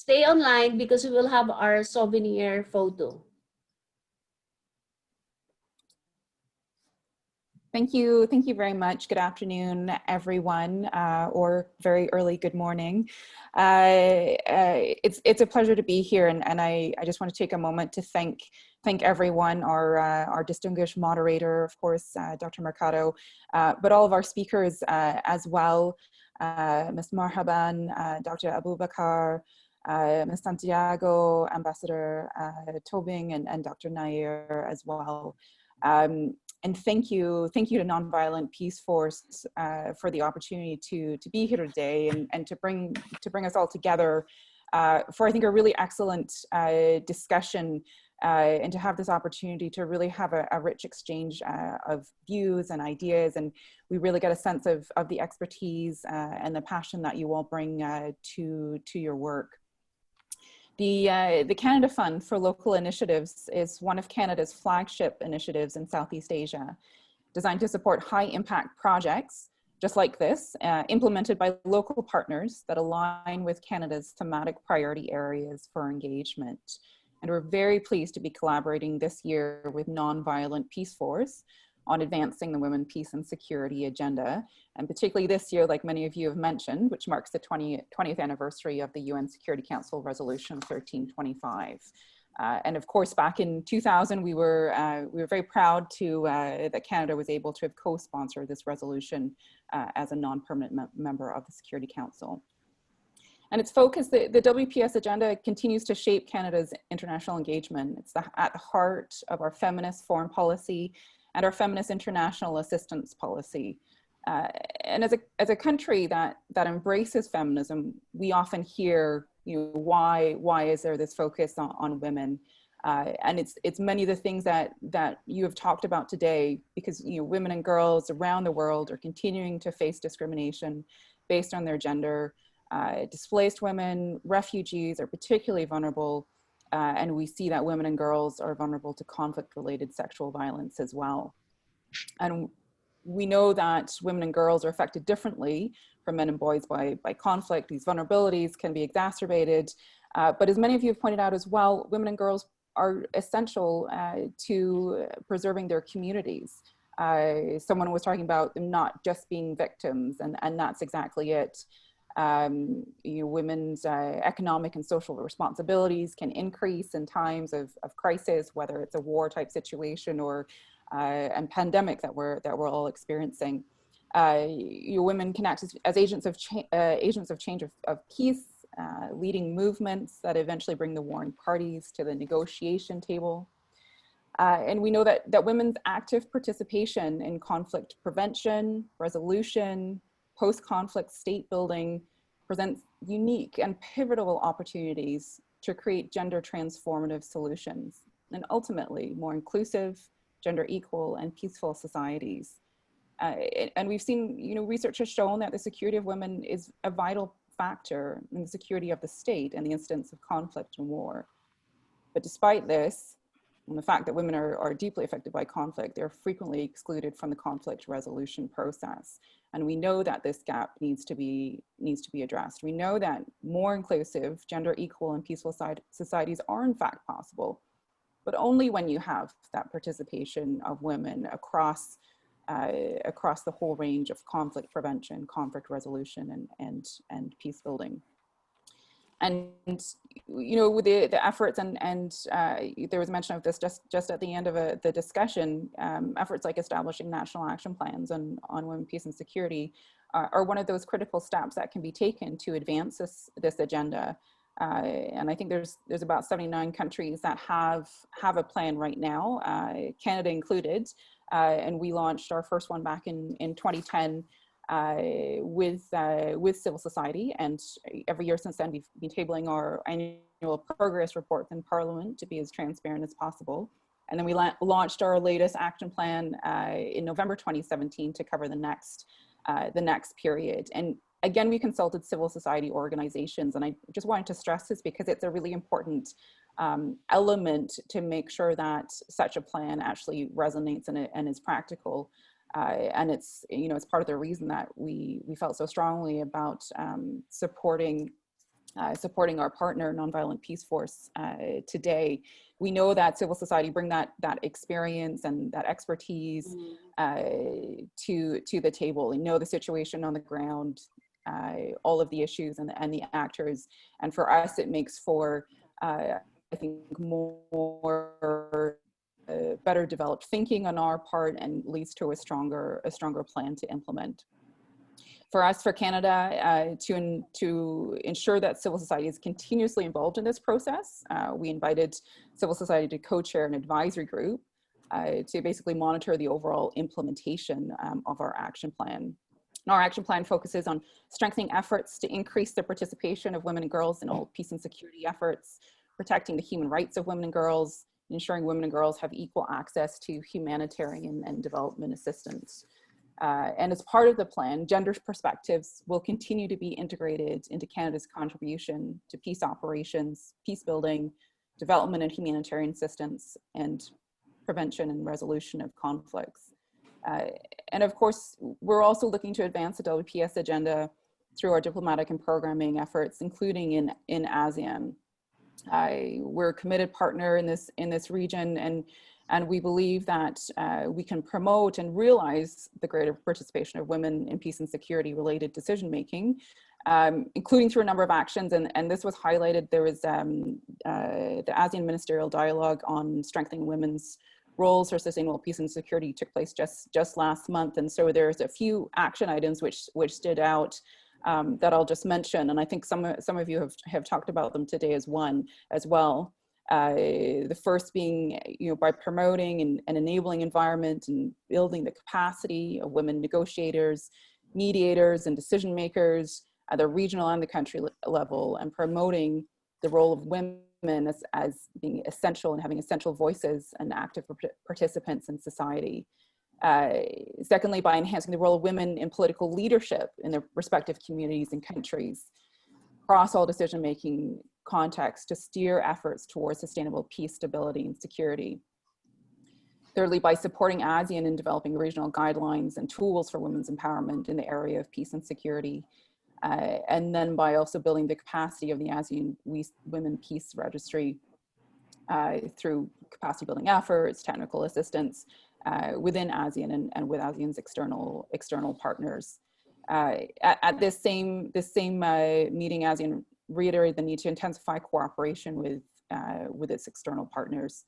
online because we will have our souvenir photo. Thank you very much. Good afternoon, everyone, or very early good morning. It's a pleasure to be here, and I just want to take a moment to thank everyone, our distinguished moderator, of course, Dr. Mercado, but all of our speakers as well, Ms. Marhaban, Dr. Abubakar, Ms. Santiago, Ambassador Tobing, and Dr. Nair as well. And thank you to Nonviolent Peace Force for the opportunity to be here today and to bring us all together for, I think, a really excellent discussion and to have this opportunity to really have a rich exchange of views and ideas, and we really get a sense of the expertise and the passion that you all bring to your work. The Canada Fund for Local Initiatives is one of Canada's flagship initiatives in Southeast Asia, designed to support high-impact projects, just like this, implemented by local partners that align with Canada's thematic priority areas for engagement. And we're very pleased to be collaborating this year with Nonviolent Peace Force on advancing the Women, Peace and Security agenda. And particularly this year, like many of you have mentioned, which marks the 20th anniversary of the UN Security Council Resolution 1325. And of course, back in 2000, we were very proud that Canada was able to have co-sponsored this resolution as a non-permanent member of the Security Council. And its focus, the WPS agenda continues to shape Canada's international engagement. It's at the heart of our feminist foreign policy and our feminist international assistance policy. And as a country that embraces feminism, we often hear, why is there this focus on women? And it's many of the things that you have talked about today, because women and girls around the world are continuing to face discrimination based on their gender. Displaced women, refugees are particularly vulnerable, and we see that women and girls are vulnerable to conflict-related sexual violence as well. And we know that women and girls are affected differently from men and boys by conflict. These vulnerabilities can be exacerbated, but as many of you have pointed out as well, women and girls are essential to preserving their communities. Someone was talking about them not just being victims, and that's exactly it. Women's economic and social responsibilities can increase in times of crisis, whether it's a war type situation or and pandemic that we're all experiencing. Women can act as agents of change of peace, leading movements that eventually bring the warring parties to the negotiation table. And we know that women's active participation in conflict prevention, resolution, post-conflict state building presents unique and pivotal opportunities to create gender transformative solutions and ultimately more inclusive, gender equal, and peaceful societies. And we've seen, research has shown that the security of women is a vital factor in the security of the state and the instance of conflict and war. But despite this, and the fact that women are deeply affected by conflict, they're frequently excluded from the conflict resolution process. And we know that this gap needs to be addressed. We know that more inclusive, gender equal, and peaceful societies are in fact possible, but only when you have that participation of women across the whole range of conflict prevention, conflict resolution, and peace building. And you know, with the efforts and there was mention of this just at the end of the discussion, efforts like establishing national action plans on women, peace, and security are one of those critical steps that can be taken to advance this agenda. And I think there's about 79 countries that have a plan right now, Canada included, and we launched our first one back in 2010. With civil society, and every year since then we've been tabling our annual progress reports in Parliament to be as transparent as possible. And then we launched our latest action plan in November 2017 to cover the next period. And again, we consulted civil society organizations, and I just wanted to stress this because it's a really important element to make sure that such a plan actually resonates and is practical. And it's, you know, it's part of the reason that we felt so strongly about supporting our partner, Nonviolent Peace Force, today. We know that civil society bring that experience and that expertise to the table. We know the situation on the ground, all of the issues and the actors. And for us, it makes for, I think, more better developed thinking on our part, and leads to a stronger plan to implement. For us, for Canada, to ensure that civil society is continuously involved in this process, we invited civil society to co-chair an advisory group to basically monitor the overall implementation of our action plan. And our action plan focuses on strengthening efforts to increase the participation of women and girls in all peace and security efforts, protecting the human rights of women and girls, ensuring women and girls have equal access to humanitarian and development assistance. And as part of the plan, gender perspectives will continue to be integrated into Canada's contribution to peace operations, peace building, development and humanitarian assistance, and prevention and resolution of conflicts. And of course, we're also looking to advance the WPS agenda through our diplomatic and programming efforts, including in ASEAN. We're a committed partner in this region, and we believe that we can promote and realize the greater participation of women in peace and security related decision making, including through a number of actions. And this was highlighted. There was the ASEAN Ministerial Dialogue on strengthening women's roles for sustainable peace and security took place just last month. And so there's a few action items which stood out that I'll just mention, and I think some of you have talked about them today as well. The first being, you know, by promoting an enabling environment and building the capacity of women negotiators, mediators, and decision makers at the regional and the country level, and promoting the role of women as being essential and having essential voices and active participants in society. Secondly, by enhancing the role of women in political leadership in their respective communities and countries across all decision-making contexts to steer efforts towards sustainable peace, stability, and security. Thirdly, by supporting ASEAN in developing regional guidelines and tools for women's empowerment in the area of peace and security. And then by also building the capacity of the ASEAN Women Peace Registry through capacity building efforts, technical assistance, within ASEAN and with ASEAN's external partners. At this same meeting, ASEAN reiterated the need to intensify cooperation with its external partners,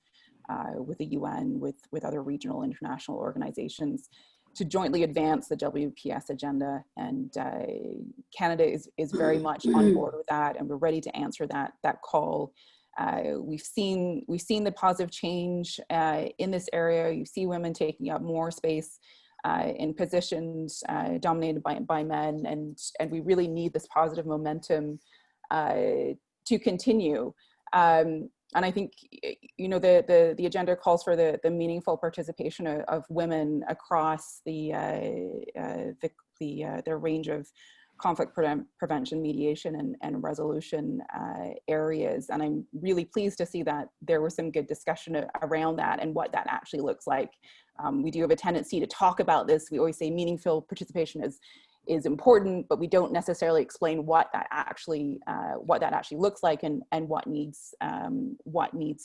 with the UN, with other regional international organizations, to jointly advance the WPS agenda. And Canada is very much on board with that, and we're ready to answer that call. We've seen the positive change in this area. You see women taking up more space in positions dominated by men, and we really need this positive momentum to continue. And I think, you know, the agenda calls for the meaningful participation of women across their range of conflict prevention, mediation, and resolution areas. And I'm really pleased to see that there was some good discussion around that and what that actually looks like. We do have a tendency to talk about this. We always say meaningful participation is important, but we don't necessarily explain what that actually looks like and what needs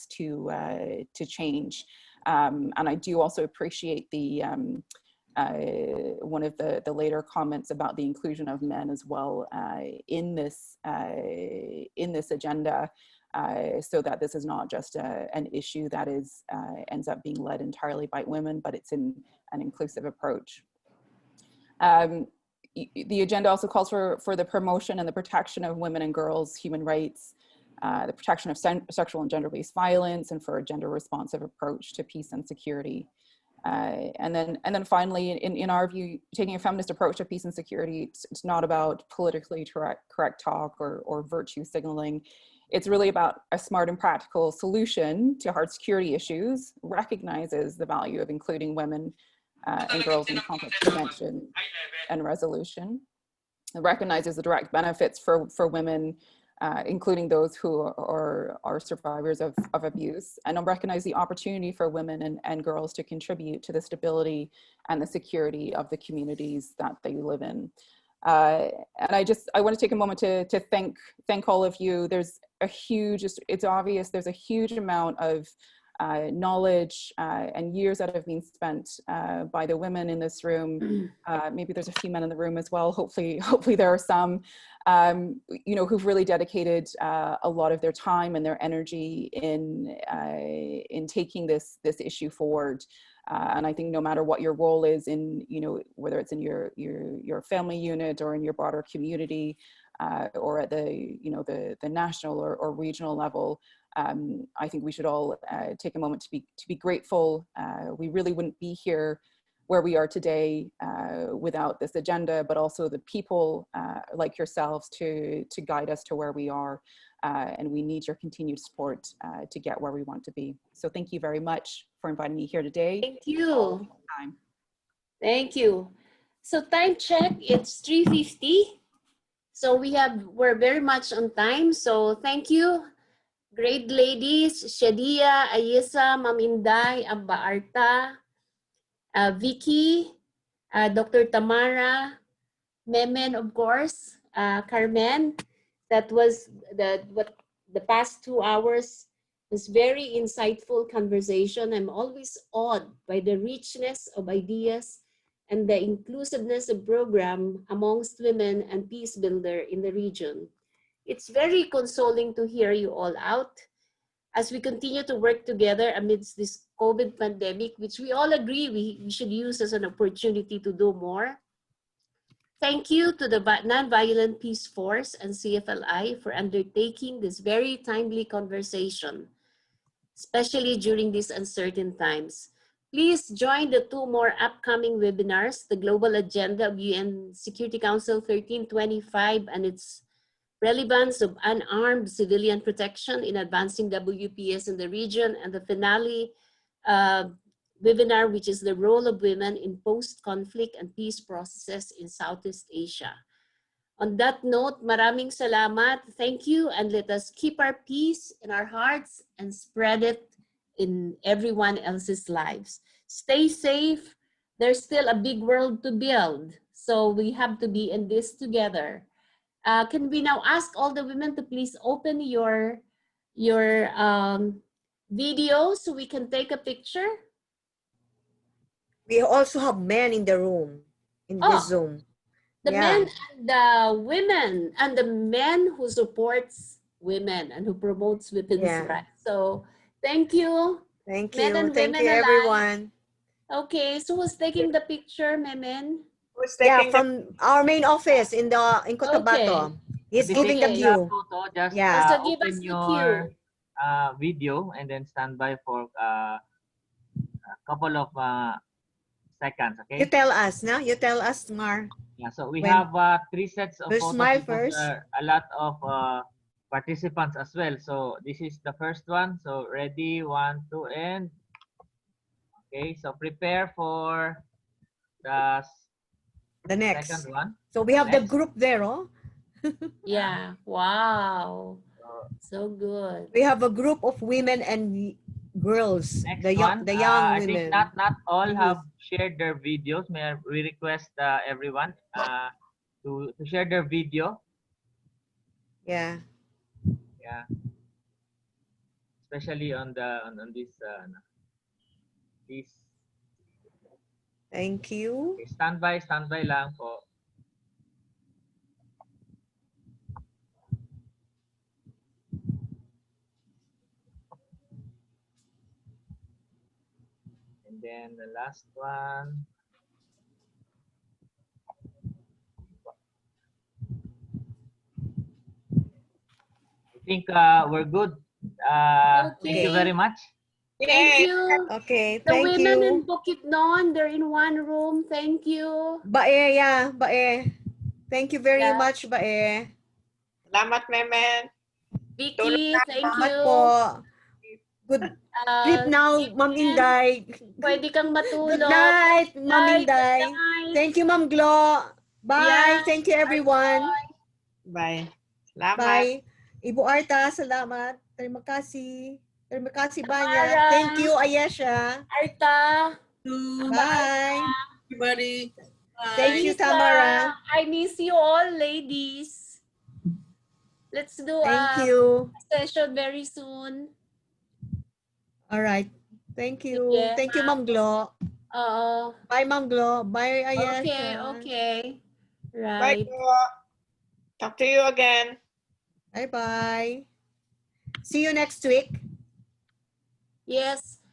to change. And I do also appreciate the one of the later comments about the inclusion of men as well in this agenda, so that this is not just an issue that ends up being led entirely by women, but it's in an inclusive approach. The agenda also calls for the promotion and the protection of women and girls' human rights, the protection of sexual and gender-based violence, and for a gender-responsive approach to peace and security. And then finally, in our view, taking a feminist approach to peace and security, it's not about politically correct talk or virtue signaling. It's really about a smart and practical solution to hard security issues, recognizes the value of including women and girls in conflict prevention and resolution. It recognizes the direct benefits for women, including those who are survivors of abuse, and recognize the opportunity for women and girls to contribute to the stability and the security of the communities that they live in. And I want to take a moment to thank all of you. There's a huge, it's obvious, there's a huge amount of knowledge and years that have been spent by the women in this room. Maybe there's a few men in the room as well. Hopefully there are some, who've really dedicated a lot of their time and their energy in taking this issue forward. And I think no matter what your role is in, whether it's in your family unit or in your broader community, or at the national or regional level, I think we should all take a moment to be grateful. We really wouldn't be here where we are today without this agenda, but also the people like yourselves to guide us to where we are. And we need your continued support to get where we want to be. So thank you very much for inviting me here today. Thank you. Thank you. So time check, it's 3:50. So we're very much on time. So thank you. Great ladies, Shadia, Ayesa, Maminday, Abba Arta, Vicky, Dr. Tamara, Memen, of course, Carmen. That was the past 2 hours was very insightful conversation. I'm always awed by the richness of ideas and the inclusiveness of program amongst women and peace builder in the region. It's very consoling to hear you all out as we continue to work together amidst this COVID pandemic, which we all agree we should use as an opportunity to do more. Thank you to the Nonviolent Peace Force and CFLI for undertaking this very timely conversation, especially during these uncertain times. Please join the 2 more upcoming webinars, the Global Agenda of UN Security Council 1325 and its relevance of unarmed civilian protection in advancing WPS in the region, and the finale webinar, which is the role of women in post-conflict and peace processes in Southeast Asia. On that note, maraming salamat. Thank you, and let us keep our peace in our hearts and spread it in everyone else's lives. Stay safe. There's still a big world to build, so we have to be in this together. Can we now ask all the women to please open your video so we can take a picture? We also have men in the room, in this Zoom. The men and the women, and the men who supports women and who promotes women's rights. So thank you. Thank you. Men and Thank women you, alike. everyone. Okay, so who's taking the picture, Memen? Yeah, from our main office in Cotabato. Okay. He's giving the cue. Just So give us open the your cue. video and then stand by for a couple of seconds, okay? You tell us, no? You tell us, Mar. Yeah, so we When- have 3 sets of You photos smile because first. there are a lot of participants as well. So this is the first one. So ready, 1, 2, and okay. So prepare for the The next. second one. So we have the Next. group there, oh. Yeah. Wow. So good. We have a group of women and girls. Next The young, one. the young I women. think not all the have youth. shared their videos. May we request everyone to share their video. Yeah. Yeah. Especially on this this. Thank you. Okay, standby lang po. And then the last one. I think we're good. Thank you very much. Thank you. Okay, The thank women you. in Bukidnon, they're in one room. Thank you. Bae, yeah, Bae. Thank you very much, Bae. Salamat, Memen. Vicky, thank Salamat you. po. Good trip now, Ma'am Inday. Pwede kang matulog. Good night, Ma'am Good Inday. night. Thank you, Ma'am Glo. Bye. Yeah. Thank you, everyone. Bye. Salamat. Bye. Ibu Arta, salamat. Terima kasih. Terima kasih banyak. Tamara. Thank you, Ayesha. Arta. Bye. Everybody. Thank you, Lisa, Tamara. I miss you all, ladies. Let's do Thank a you. session very soon. All right. Thank you. Sige, Thank you, Ma'am Glo. Bye, Ma'am Glo. Bye, Ayesha. Okay. Bye, Right. po. Talk to you again. Bye-bye. See you next week. Yes.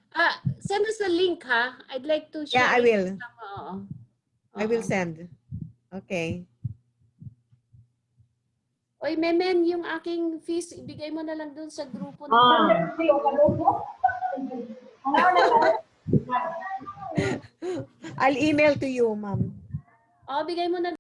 Send us the link, ha? I'd like to share. Yeah, I it will. some, I will send. Okay. Oy, Memen, yung aking fees, ibigay mo na lang dun sa grupo. I'll email to you, ma'am. Bigay mo na